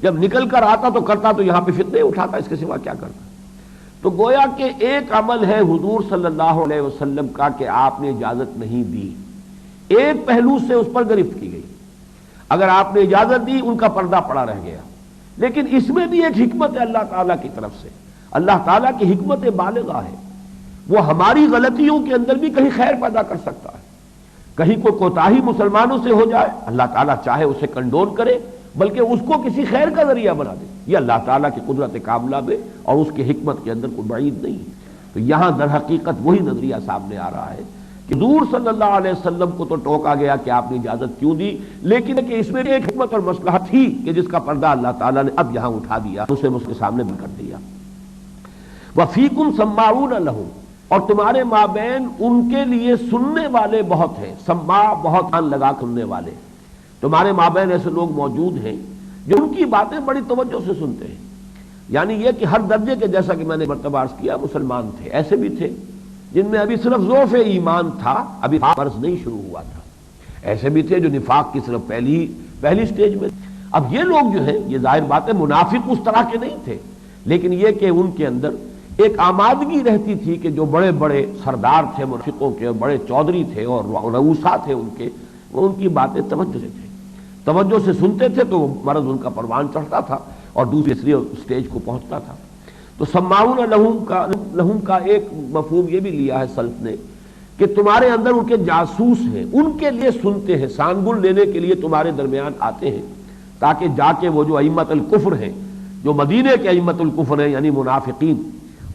Speaker 1: جب نکل کر آتا تو کرتا تو یہاں پہ فتنے اٹھاتا، اس کے سوا کیا کرتا۔ تو گویا کہ ایک عمل ہے حضور صلی اللہ علیہ وسلم کا کہ آپ نے اجازت نہیں دی، ایک پہلو سے اس پر گرفت کی گئی، اگر آپ نے اجازت دی ان کا پردہ پڑا رہ گیا، لیکن اس میں بھی ایک حکمت ہے اللہ تعالیٰ کی طرف سے، اللہ تعالیٰ کی حکمت بالغہ ہے، وہ ہماری غلطیوں کے اندر بھی کہیں خیر پیدا کر سکتا ہے، کہیں کوئی کوتاہی مسلمانوں سے ہو جائے، اللہ تعالیٰ چاہے اسے کنڈون کرے بلکہ اس کو کسی خیر کا ذریعہ بنا دے، یہ اللہ تعالیٰ کی قدرت کاملہ میں اور اس کی حکمت کے اندر کوئی بعید نہیں ہے۔ تو یہاں در حقیقت وہی نظریہ سامنے آ رہا ہے کہ حضور صلی اللہ علیہ وسلم کو تو ٹوکا گیا کہ آپ نے اجازت کیوں دی، لیکن کہ اس میں ایک حکمت اور مصلحت تھی کہ جس کا پردہ اللہ تعالیٰ نے اب یہاں اٹھا دیا، اسے اس کے سامنے بھی کر دیا۔ وَفِيكُمْ سَمَّاعُونَ لَهُمْ، اور تمہارے مابین ان کے لیے سننے والے بہت ہیں، سماع بہت کان لگا سننے والے، تمہارے مابین ایسے لوگ موجود ہیں جو ان کی باتیں بڑی توجہ سے سنتے ہیں۔ یعنی یہ کہ ہر درجے کے، جیسا کہ میں نے مرتبہ عرض کیا، مسلمان تھے، ایسے بھی تھے جن میں ابھی صرف ذوف ایمان تھا، ابھی فرض نہیں شروع ہوا تھا، ایسے بھی تھے جو نفاق کی صرف پہلی سٹیج میں۔ اب یہ لوگ جو ہیں، یہ ظاہر بات ہے منافق اس طرح کے نہیں تھے، لیکن یہ کہ ان کے اندر ایک آمادگی رہتی تھی کہ جو بڑے بڑے سردار تھے منافقوں کے، اور بڑے چودھری تھے اور رؤوسا تھے ان کے، وہ ان کی باتیں توجہ سے تھے، توجہ سے سنتے تھے تو مرض ان کا پروان چڑھتا تھا اور دوسری سٹیج کو پہنچتا تھا۔ تو سماعون لہم کا ایک مفہوم یہ بھی لیا ہے سلف نے کہ تمہارے اندر ان کے جاسوس ہیں، ان کے لیے سنتے ہیں، سانگل لینے کے لیے تمہارے درمیان آتے ہیں، تاکہ جا کے وہ جو ائمۃ الکفر ہیں، جو مدینے کے ائمۃ الکفر ہیں یعنی منافقین،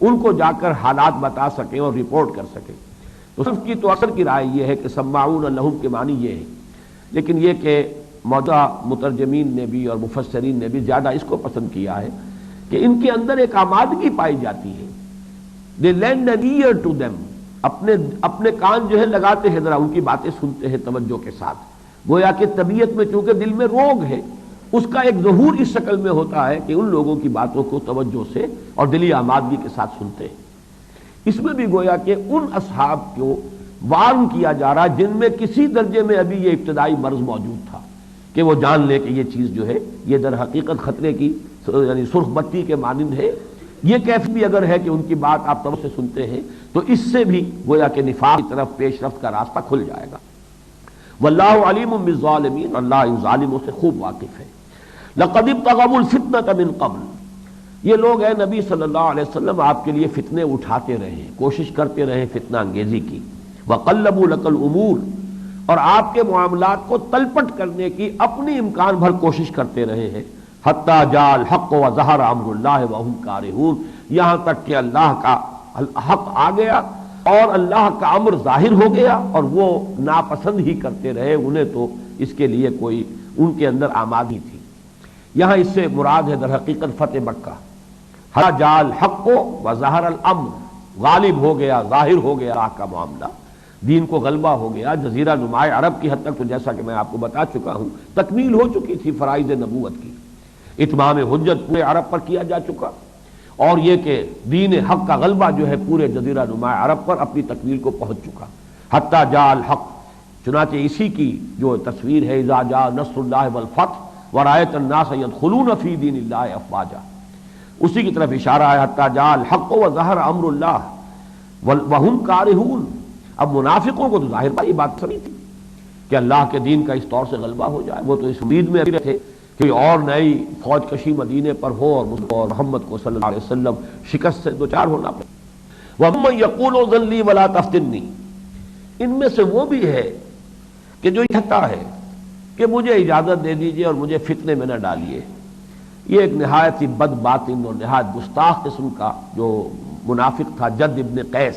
Speaker 1: ان کو جا کر حالات بتا سکیں اور رپورٹ کر سکیں۔ تو سلف کی تو اثر کی رائے یہ ہے کہ سماعون لہم کے معنی یہ ہے، لیکن یہ کہ موجودہ مترجمین نے بھی اور مفسرین نے بھی زیادہ اس کو پسند کیا ہے کہ ان کے اندر ایک آمادگی پائی جاتی ہے۔ they lend an ear to them، اپنے کان جو ہے لگاتے ہیں، ذرا ان کی باتیں سنتے ہیں توجہ کے ساتھ، گویا کہ طبیعت میں چونکہ دل میں روگ ہے، اس کا ایک ظہور اس شکل میں ہوتا ہے کہ ان لوگوں کی باتوں کو توجہ سے اور دلی آمادگی کے ساتھ سنتے ہیں۔ اس میں بھی گویا کہ ان اصحاب کو وارن کیا جا رہا جن میں کسی درجے میں ابھی یہ ابتدائی مرض موجود تھا کہ وہ جان لے کہ یہ چیز جو ہے یہ در حقیقت خطرے کی یعنی سرخ بتی کے مانند ہے۔ یہ کیفیت بھی اگر ہے کہ ان کی بات آپ توجہ سے سنتے ہیں تو اس سے بھی گویا کہ نفاق کی طرف پیش رفت کا راستہ کھل جائے گا۔ واللہ علیم بالظالمین، اللہ ان ظالموں سے خوب واقف ہے۔ لقد ابتغوا الفتنة من قبل، یہ لوگ ہیں نبی صلی اللہ علیہ وسلم آپ کے لیے فتنے اٹھاتے رہے، کوشش کرتے رہے فتنہ انگیزی کی، وقلبوا لك الامور، اور آپ کے معاملات کو تلپٹ کرنے کی اپنی امکان بھر کوشش کرتے رہے ہیں، حتی جاء الحق وظہر امر اللہ وهم کارہون، یہاں تک کہ اللہ کا حق آ گیا اور اللہ کا امر ظاہر ہو گیا اور وہ ناپسند ہی کرتے رہے، انہیں تو اس کے لیے کوئی ان کے اندر آمادگی تھی۔ یہاں اس سے مراد ہے در حقیقت فتح مکہ، حتی جاء الحق وظہر الامر، غالب ہو گیا، ظاہر ہو گیا اللہ کا معاملہ، دین کو غلبہ ہو گیا۔ جزیرہ نمائے عرب کی حد تک تو جیسا کہ میں آپ کو بتا چکا ہوں تکمیل ہو چکی تھی فرائض نبوت کی، اتمام حجت پورے عرب پر کیا جا چکا، اور یہ کہ دین حق کا غلبہ جو ہے پورے جزیرہ نمائے عرب پر اپنی تکمیل کو پہنچ چکا۔ حتی جاء الحق، چنانچہ اسی کی جو تصویر ہے اذا جاء نصر اللہ والفتح ورأیت الناس يدخلون فی دین اللہ افواجا، اسی کی طرف اشارہ ہے۔ حتی جاء الحق وظہر امر اللہ وهم کارہون، اب منافقوں کو تو ظاہر بات یہ بات سنی تھی کہ اللہ کے دین کا اس طور سے غلبہ ہو جائے، وہ تو اس امید میں ابھی تھے کہ اور نئی فوج کشی مدینے پر ہو اور محمد کو صلی اللہ علیہ وسلم شکست سے دوچار ہونا پڑے۔ وَمَّن يَقُولُ ذَلِّي وَلَا تَفْتِنِّي، ان میں سے وہ بھی ہے کہ جو کہتا ہے کہ مجھے اجازت دے دیجئے اور مجھے فتنے میں نہ ڈالیے۔ یہ ایک نہایت ہی بد باطن اور نہایت گستاخ قسم کا جو منافق تھا جد ابن قیس،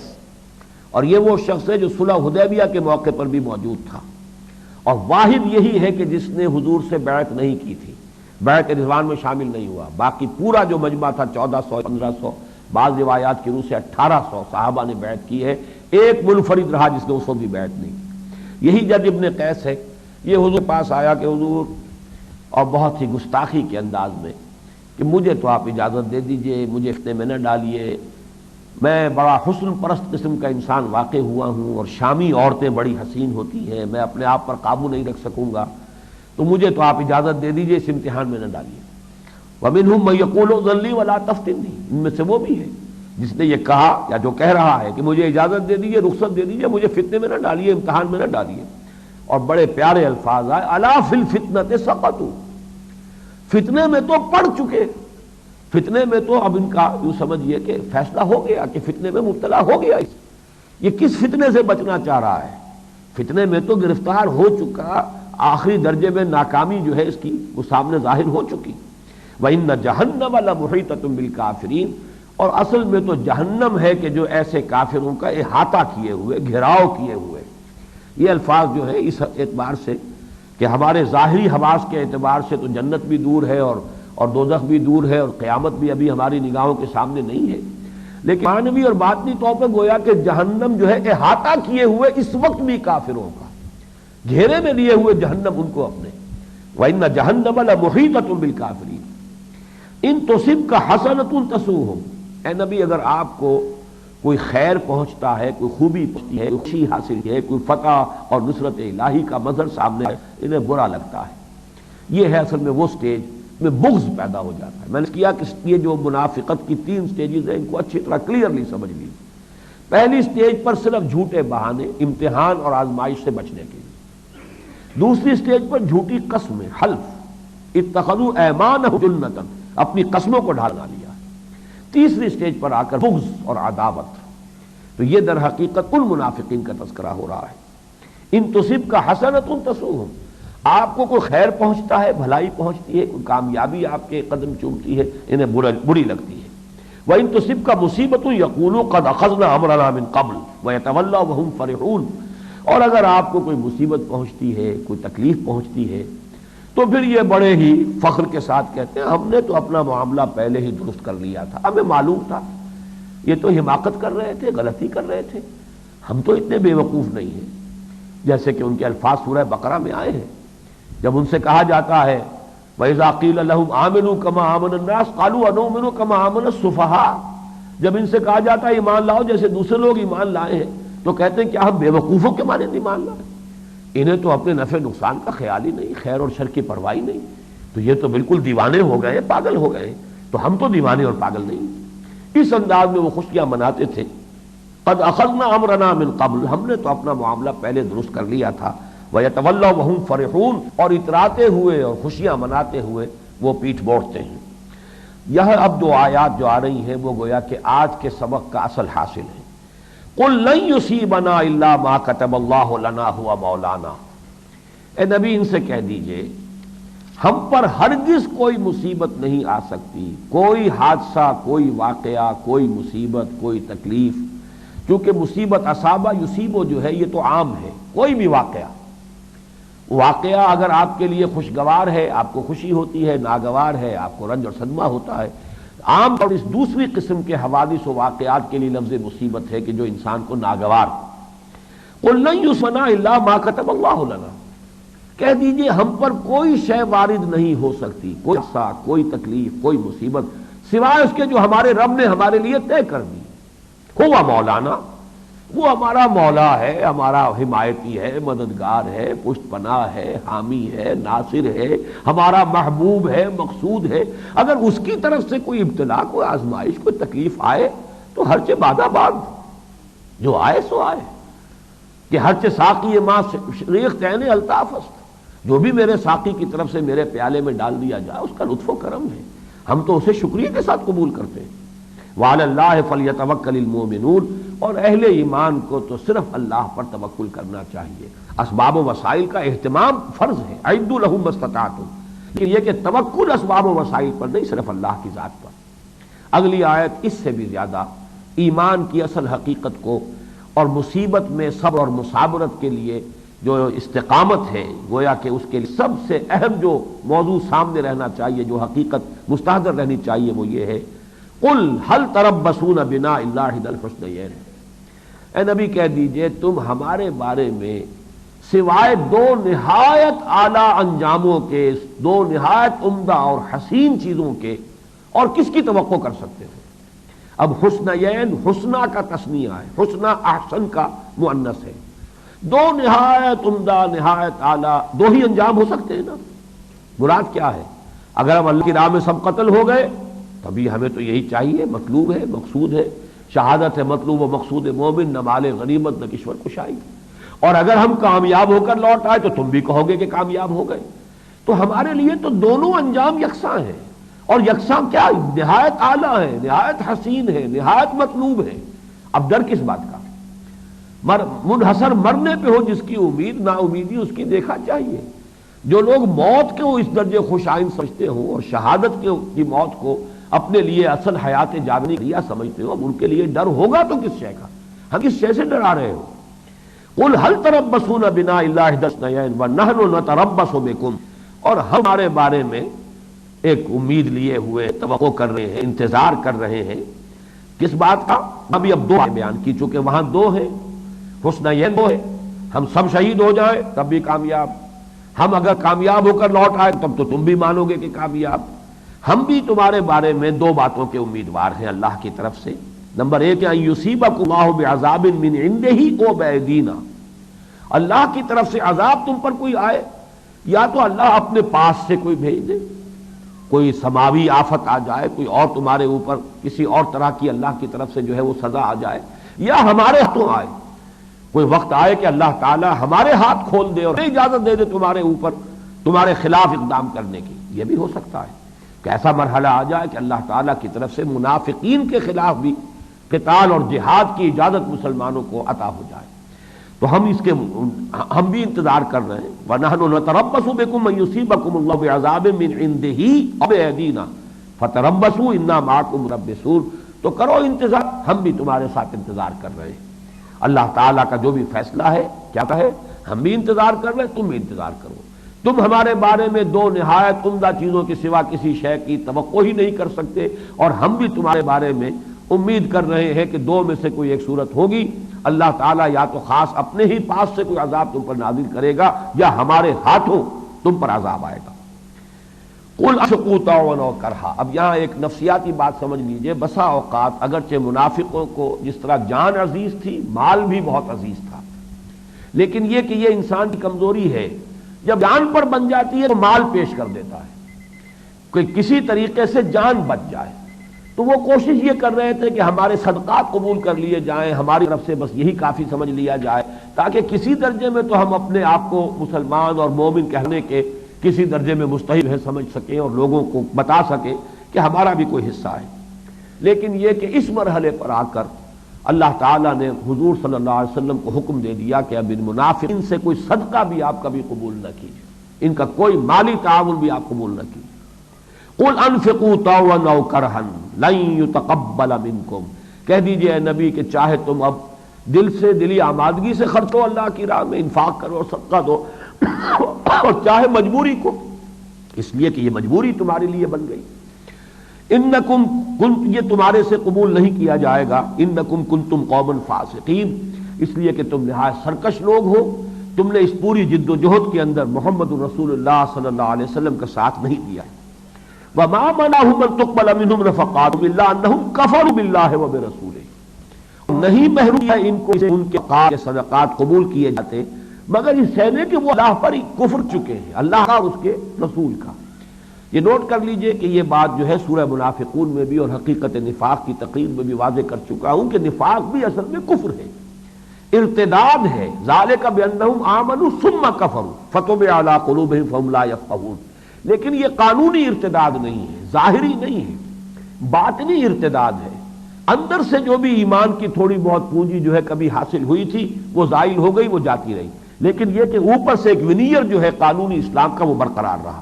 Speaker 1: اور یہ وہ شخص ہے جو صلح حدیبیہ کے موقع پر بھی موجود تھا، اور واحد یہی ہے کہ جس نے حضور سے بیعت نہیں کی تھی، بیعت رضوان میں شامل نہیں ہوا۔ باقی پورا جو مجمع تھا 1400 1500 بعض روایات کی روح سے 1800 صحابہ نے بیعت کی ہے، ایک منفرد رہا جس نے اس وقت بھی بیعت نہیں کی، یہی جد ابن قیس ہے۔ یہ حضور کے پاس آیا کہ حضور، اور بہت ہی گستاخی کے انداز میں کہ مجھے تو آپ اجازت دے دیجئے، مجھے فتنے میں نہ ڈالیے، میں بڑا حسن پرست قسم کا انسان واقع ہوا ہوں اور شامی عورتیں بڑی حسین ہوتی ہیں، میں اپنے آپ پر قابو نہیں رکھ سکوں گا، تو مجھے تو آپ اجازت دے دیجئے، اس امتحان میں نہ ڈالیے۔ وَمِنْهُمْ مَن يَقُولُ ذَلِّي وَلَا تَفْتِنِّي، ان میں سے وہ بھی ہے جس نے یہ کہا یا جو کہہ رہا ہے کہ مجھے اجازت دے دیجئے، رخصت دے دیجئے، مجھے فتنے میں نہ ڈالیے، امتحان میں نہ ڈالیے۔ اور بڑے پیارے الفاظ آئے، أَلَا فِي الْفِتْنَةِ سَقَطُوا، فتنے میں تو پڑ چکے، فتنے میں تو اب ان کا یوں سمجھیے کہ فیصلہ ہو گیا کہ فتنے میں مبتلا ہو گیا۔ یہ کس فتنے سے بچنا چاہ رہا ہے؟ فتنے میں تو گرفتار ہو چکا، آخری درجے میں ناکامی جو ہے اس کی وہ سامنے ظاہر ہو چکی۔ وَإِنَّ جَهَنَّمَ لَمُحِيطَةٌ بِالْكَافِرِينَ، اور اصل میں تو جہنم ہے کہ جو ایسے کافروں کا احاطہ کیے ہوئے، گھیراؤ کیے ہوئے یہ الفاظ جو ہے اس اعتبار سے کہ ہمارے ظاہری حواس کے اعتبار سے تو جنت بھی دور ہے اور دوزخ بھی دور ہے اور قیامت بھی ابھی ہماری نگاہوں کے سامنے نہیں ہے، لیکن معنوی اور باطنی طور پر گویا کہ جہنم جو ہے احاطہ کیے ہوئے اس وقت بھی کافروں کا، گھیرے میں لیے ہوئے جہنم ان کو اپنے، وَإِنَّ جَهَنَّمَ لَمُحِيطَةٌ بِالْكَافِرِينَ إِن تُصِبْكَ حَسَنَةٌ تَسُؤْهُمْ، اے نبی اگر آپ کو کوئی خیر پہنچتا ہے، کوئی خوبی پہنچتی ہے، کوئی خوشی حاصل ہے، کوئی فتح اور نصرت الہی کا منظر سامنے ہے، انہیں برا لگتا ہے۔ یہ ہے اصل میں وہ سٹیج میں بغض پیدا ہو جاتا ہے۔ میں نے کیا کہ یہ جو منافقت کی 3 سٹیجز ہیں ان کو اچھی طرح کلیئرلی سمجھ لیجیے۔ پہلی سٹیج پر صرف جھوٹے بہانے، امتحان اور آزمائش سے بچنے کے لیے۔ دوسری سٹیج پر جھوٹی قسمیں، حلف، اتخذوا ایمانہم جنۃ، اپنی قسموں کو ڈھالنا لیا۔ تیسری سٹیج پر آ کر بغض اور عداوت۔ تو یہ در حقیقت ان منافقین کا تذکرہ ہو رہا ہے۔ ان تصبک حسنۃ تسؤہم، آپ کو کوئی خیر پہنچتا ہے، بھلائی پہنچتی ہے، کوئی کامیابی آپ کے قدم چومتی ہے، انہیں بری لگتی ہے۔ وَإِن تُصِبْكَ مُصِيبَةٌ يَقُولُوا قَدْ أَخَذْنَا أَمْرَنَا مِن قَبْلُ وَيَتَوَلَّوْا وَهُمْ فَرِحُونَ، اور اگر آپ کو کوئی مصیبت پہنچتی ہے، کوئی تکلیف پہنچتی ہے، تو پھر یہ بڑے ہی فخر کے ساتھ کہتے ہیں ہم نے تو اپنا معاملہ پہلے ہی درست کر لیا تھا، ہمیں معلوم تھا، یہ تو حماقت کر رہے تھے، غلطی کر رہے تھے، ہم تو اتنے بے وقوف نہیں ہیں۔ جیسے کہ ان کے الفاظ سورہ بقرہ میں آئے ہیں، جب ان سے کہا جاتا ہے وَإِذَا قِيلَ لَهُمْ آمِنُوا كَمَا آمَنَ النَّاسُ قَالُوا أَنُؤْمِنُ كَمَا آمَنَ السُّفَهَاءُ، جب ان سے کہا جاتا ہے ایمان لاؤ جیسے دوسرے لوگ ایمان لائے ہیں، تو کہتے ہیں کیا ہم بے وقوفوں کے مانند ایمان لائے؟ انہیں تو اپنے نفع نقصان کا خیال ہی نہیں، خیر اور شر کی پرواہ ہی نہیں، تو یہ تو بالکل دیوانے ہو گئے، پاگل ہو گئے، تو ہم تو دیوانے اور پاگل نہیں۔ اس انداز میں وہ خوشیاں مناتے تھے۔ قد اخذنا امرنا من قبل، ہم نے تو اپنا معاملہ پہلے درست کر لیا تھا۔ وَيَتَوَلَّوْا وَهُمْ فَرِحُونَ، اور اتراتے ہوئے اور خوشیاں مناتے ہوئے وہ پیٹھ موڑتے ہیں۔ یہ اب جو آیات جو آ رہی ہیں وہ گویا کہ آج کے سبق کا اصل حاصل ہے۔ قُلْ لَن يُصِيبَنَا إِلَّا مَا كَتَبَ اللَّهُ لَنَا هُوَ مَوْلَانَا، اے نبی ان سے کہہ دیجئے ہم پر ہرگز کوئی مصیبت نہیں آ سکتی، کوئی حادثہ، کوئی واقعہ، کوئی مصیبت، کوئی تکلیف، کیونکہ مصیبت اصابہ یصیبو جو ہے یہ تو عام ہے، کوئی بھی واقعہ اگر آپ کے لیے خوشگوار ہے آپ کو خوشی ہوتی ہے، ناگوار ہے آپ کو رنج اور صدمہ ہوتا ہے۔ عام اور اس دوسری قسم کے حوادث و واقعات کے لیے لفظ مصیبت ہے کہ جو انسان کو ناگوار۔ قُلْ لَن يُصِيبَنَا إِلَّا مَا كَتَبَ اللَّهُ لَنَا، کہہ دیجئے ہم پر کوئی شے وارد نہیں ہو سکتی، کوئی حادثہ، کوئی تکلیف، کوئی مصیبت، سوائے اس کے جو ہمارے رب نے ہمارے لیے طے کر دی۔ ہوا مولانا، وہ ہمارا مولا ہے، ہمارا حمایتی ہے، مددگار ہے، پشت پناہ ہے، حامی ہے، ناصر ہے، ہمارا محبوب ہے، مقصود ہے۔ اگر اس کی طرف سے کوئی ابتلا، کوئی آزمائش، کوئی تکلیف آئے تو ہرچہ بادہ باد، جو آئے سو آئے، کہ ہرچہ ساقی ماں ریخت عین الطاف است، جو بھی میرے ساقی کی طرف سے میرے پیالے میں ڈال دیا جائے اس کا لطف و کرم ہے، ہم تو اسے شکریہ کے ساتھ قبول کرتے ہیں۔ وعلی اللہ فلیتوکل المؤمنون، اور اہل ایمان کو تو صرف اللہ پر توکل کرنا چاہیے۔ اسباب و وسائل کا اہتمام فرض ہے، اعدوا لہم ما استطعتم، لیکن یہ کہ توکل اسباب و وسائل پر نہیں، صرف اللہ کی ذات پر۔ اگلی آیت اس سے بھی زیادہ ایمان کی اصل حقیقت کو اور مصیبت میں صبر اور مصابرت کے لیے جو استقامت ہے، گویا کہ اس کے لیے سب سے اہم جو موضوع سامنے رہنا چاہیے، جو حقیقت مستحضر رہنی چاہیے، وہ یہ ہے قُلْ هَلْ تَرَبَّصُونَ بِنَا إِلَّا إِحْدَى الْحُسْنَيَيْنِ، اے نبی کہہ دیجئے تم ہمارے بارے میں سوائے دو نہایت اعلیٰ انجاموں کے، دو نہایت عمدہ اور حسین چیزوں کے اور کس کی توقع کر سکتے ہو؟ اب حسنیین حسنہ کا تثنیہ ہے، حسنہ احسن کا مؤنث ہے، دو نہایت عمدہ نہایت اعلیٰ، دو ہی انجام ہو سکتے ہیں نا۔ مراد کیا ہے؟ اگر ہم اللہ کی راہ میں سب قتل ہو گئے تبھی ہمیں تو یہی چاہیے، مطلوب ہے، مقصود ہے، شہادت ہے مطلوب و مقصود مومن، نہ مال غنیمت نہ کشور کشائی۔ اور اگر ہم کامیاب ہو کر لوٹ آئے تو تم بھی کہو گے کہ کامیاب ہو گئے۔ تو ہمارے لیے تو دونوں انجام یکساں ہیں، اور یکساں کیا نہایت اعلیٰ ہے، نہایت حسین ہے، نہایت مطلوب ہے۔ اب ڈر کس بات کا؟ منحصر مرنے پہ ہو جس کی امید، نا امیدی اس کی دیکھا چاہیے۔ جو لوگ موت کو اس درجے خوش آئند سمجھتے ہوں اور شہادت کی موت کو اپنے لیے اصل حیات جاوید سمجھتے ہو، اب ان کے لیے ڈر ہوگا تو کس شے کا؟ ہم کس شے سے ڈرا رہے ہو؟ قل هل تربصون بنا الا احدى الحسنيين ونحن نتربص بكم، اور ہمارے بارے میں ایک امید لیے ہوئے توقع کر رہے ہیں، انتظار کر رہے ہیں کس بات کا؟ ابھی اب دو بیان کی، چونکہ وہاں دو ہیں، حسنیین دو ہے، ہم سب شہید ہو جائیں تب بھی کامیاب، ہم اگر کامیاب ہو کر لوٹ آئے تب تو تم بھی مانو گے کہ کامیاب۔ ہم بھی تمہارے بارے میں دو باتوں کے امیدوار ہیں اللہ کی طرف سے۔ نمبر ایک ہے ان یصیبکم اللہ بعذاب من عنده او بایدینا، اللہ کی طرف سے عذاب تم پر کوئی آئے، یا تو اللہ اپنے پاس سے کوئی بھیج دے، کوئی سماوی آفت آ جائے، کوئی اور تمہارے اوپر کسی اور طرح کی اللہ کی طرف سے جو ہے وہ سزا آ جائے، یا ہمارے ہاتھوں آئے، کوئی وقت آئے کہ اللہ تعالی ہمارے ہاتھ کھول دے اور اجازت دے دے تمہارے اوپر تمہارے خلاف اقدام کرنے کی۔ یہ بھی ہو سکتا ہے کہ ایسا مرحلہ آ جائے کہ اللہ تعالیٰ کی طرف سے منافقین کے خلاف بھی قتال اور جہاد کی اجازت مسلمانوں کو عطا ہو جائے۔ تو ہم بھی انتظار کر رہے ہیں۔ وَنَحْنُ نَتَرَبَّصُ بِكُمْ أَن يُصِيبَكُمُ اللَّهُ بِعَذَابٍ مِّنْ عِندِهِ أَوْ بِأَيْدِينَا فَتَرَبَّصُوا إِنَّا مَعَكُمْ مُتَرَبِّصُونَ، تو کرو انتظار، ہم بھی تمہارے ساتھ انتظار کر رہے ہیں۔ اللہ تعالیٰ کا جو بھی فیصلہ ہے کیا ہے، ہم بھی انتظار کر رہے ہیں، تم بھی انتظار کرو۔ تم ہمارے بارے میں دو نہایت عمدہ چیزوں کے سوا کسی شے کی توقع ہی نہیں کر سکتے، اور ہم بھی تمہارے بارے میں امید کر رہے ہیں کہ دو میں سے کوئی ایک صورت ہوگی، اللہ تعالیٰ یا تو خاص اپنے ہی پاس سے کوئی عذاب تم پر نازل کرے گا، یا ہمارے ہاتھوں تم پر عذاب آئے گا۔ قل اشقوا طوعا او کرہا، اب یہاں ایک نفسیاتی بات سمجھ لیجئے۔ بسا اوقات اگرچہ منافقوں کو جس طرح جان عزیز تھی، مال بھی بہت عزیز تھا، لیکن یہ کہ یہ انسان کی کمزوری ہے، جب جان پر بن جاتی ہے تو مال پیش کر دیتا ہے کہ کسی طریقے سے جان بچ جائے۔ تو وہ کوشش یہ کر رہے تھے کہ ہمارے صدقات قبول کر لیے جائیں، ہماری طرف سے بس یہی کافی سمجھ لیا جائے، تاکہ کسی درجے میں تو ہم اپنے آپ کو مسلمان اور مومن کہنے کے کسی درجے میں مستحق ہے سمجھ سکیں، اور لوگوں کو بتا سکیں کہ ہمارا بھی کوئی حصہ ہے۔ لیکن یہ کہ اس مرحلے پر آ کر اللہ تعالیٰ نے حضور صلی اللہ علیہ وسلم کو حکم دے دیا کہ اب ان منافقین سے کوئی صدقہ بھی آپ کبھی قبول نہ کیجیے، ان کا کوئی مالی تعاون بھی آپ قبول نہ کیجیے۔ قل انفقوا طوعا او کرہا لن يتقبل منکم، کہہ دیجئے اے نبی کہ چاہے تم اب دل سے، دلی آمادگی سے خرچو اللہ کی راہ میں، انفاق کرو، صدقہ دو، اور چاہے مجبوری کو، اس لیے کہ یہ مجبوری تمہارے لیے بن گئی۔ انکم کنتم، یہ تمہارے سے قبول نہیں کیا جائے گا، انکم کنتم قوما فاسقین، اس لیے کہ تم نہایت سرکش لوگ ہو، تم نے اس پوری جد و جہد کے اندر محمد رسول اللہ صلی اللہ علیہ وسلم کا ساتھ نہیں دیا۔ وما منعهم ان تقبل منهم نفقاتهم الا انهم كفروا بالله وبرسوله، نہیں محروم ہے ان کو ان کے صدقات قبول کیے جاتے مگر اس ہے کہ وہ اللہ پر کفر چکے ہیں، اللہ کا اور اس کے رسول کا۔ یہ نوٹ کر لیجئے کہ یہ بات جو ہے سورہ منافقون میں بھی اور حقیقت نفاق کی تقریر میں بھی واضح کر چکا ہوں کہ نفاق بھی اصل میں کفر ہے، ارتداد ہے۔ ذالک بانہم آمنوا ثم کفروا فطبع علی قلوبہم فہم لا یفقہون، لیکن یہ قانونی ارتداد نہیں ہے، ظاہری نہیں ہے، باطنی ارتداد ہے۔ اندر سے جو بھی ایمان کی تھوڑی بہت پونجی جو ہے کبھی حاصل ہوئی تھی وہ زائل ہو گئی، وہ جاتی رہی، لیکن یہ کہ اوپر سے ایک ونیئر جو ہے قانونی اسلام کا وہ برقرار رہا۔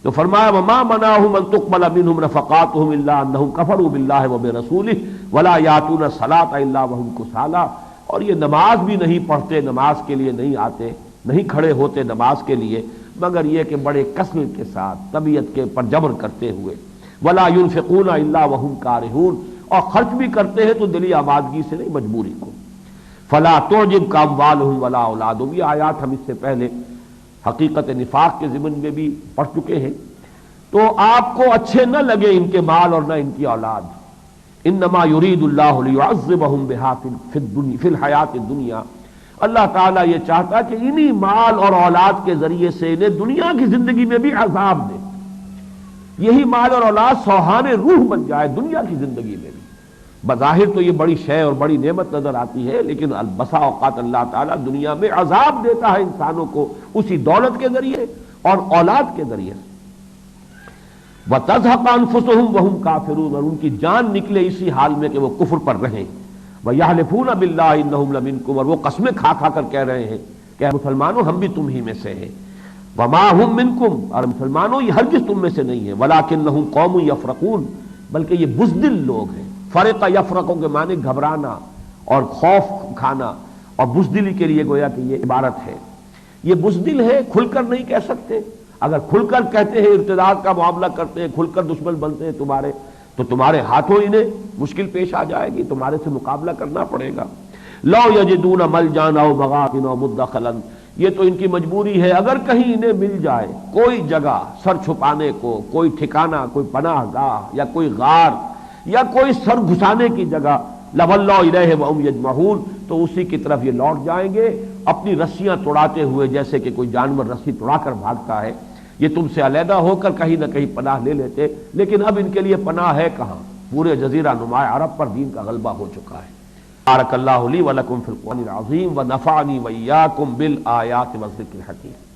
Speaker 1: تو فرمایا وما منعهم ان تقبل منهم نفقاتهم الا انهم كفروا بالله وبرسوله ولا ياتون الصلاة الا وهم كسالى، اور یہ نماز بھی نہیں پڑھتے، نماز کے لیے نہیں آتے، نہیں کھڑے ہوتے نماز کے لیے، مگر یہ کہ بڑے کثرت کے ساتھ طبیعت کے پر جبر کرتے ہوئے، ولا ينفقون الا وهم كارهون، اور خرچ بھی کرتے ہیں تو دلی آمادگی سے نہیں، مجبوری کو۔ فلا تعجبك اموالهم ولا اولادهم، یہ آیات ہم اس سے پہلے حقیقت نفاق کے ضمن میں بھی پڑھ چکے ہیں۔ تو آپ کو اچھے نہ لگے ان کے مال اور نہ ان کی اولاد، انما یرید اللہ لیعذبہم بہا فی الحیات الدنیا، اللہ تعالیٰ یہ چاہتا کہ انہی مال اور اولاد کے ذریعے سے انہیں دنیا کی زندگی میں بھی عذاب دے، یہی مال اور اولاد سوہان روح بن جائے دنیا کی زندگی میں بھی۔ بظاہر تو یہ بڑی شے اور بڑی نعمت نظر آتی ہے، لیکن بسا اوقات اللہ تعالیٰ دنیا میں عذاب دیتا ہے انسانوں کو اسی دولت کے ذریعے اور اولاد کے ذریعے سے۔ وَتَزْهَقَ أَنفُسُهُمْ وَهُمْ كَافِرُونَ، اور ان کی جان نکلے اسی حال میں کہ وہ کفر پر رہیں۔ وَيَحْلِفُونَ بِاللَّهِ إِنَّهُمْ لَمِنكُمْ، اور وہ قسمیں کھا کھا کر کہہ رہے ہیں کہ مسلمانوں ہم بھی تم ہی میں سے ہیں۔ وَمَا هُمْ مِنكُمْ، اور مسلمانوں یہ ہرگز تم میں سے نہیں ہیں۔ وَلَكِنَّهُمْ قَوْمٌ يَفْرَقُونَ، بلکہ یہ بزدل لوگ ہیں۔ فرق یفرقوں کے معنی گھبرانا اور خوف کھانا، اور بزدلی کے لیے گویا کہ یہ عبارت ہے. یہ بزدل ہے، کھل کر نہیں کہہ سکتے. اگر کھل کر کہتے ہیں، ارتداد کا معاملہ کرتے ہیں، کھل کر دشمن بنتے ہیں تمہارے، تو تمہارے ہاتھوں انہیں مشکل پیش آ جائے گی، تمہارے سے مقابلہ کرنا پڑے گا. لو یجدون ملجان او مغاثن او مدخلا، یہ تو ان کی مجبوری ہے، اگر کہیں انہیں مل جائے کوئی جگہ سر چھپانے کو، کوئی ٹھکانہ، کوئی پناہ گاہ، یا کوئی غار، یا کوئی سر گھسانے کی جگہ، لولوا الیہ وہم یجمعون، تو اسی کی طرف یہ لوٹ جائیں گے اپنی رسیاں توڑاتے ہوئے، جیسے کہ کوئی جانور رسی توڑا کر بھاگتا ہے. یہ تم سے علیحدہ ہو کر کہیں نہ کہیں پناہ لے لیتے، لیکن اب ان کے لیے پناہ ہے کہاں؟ پورے جزیرہ نما عرب پر دین کا غلبہ ہو چکا ہے. بارک اللہ لی ولکم فی القرآن العظیم ونفعنی وإیاکم بالآیات والذکر الحکیم.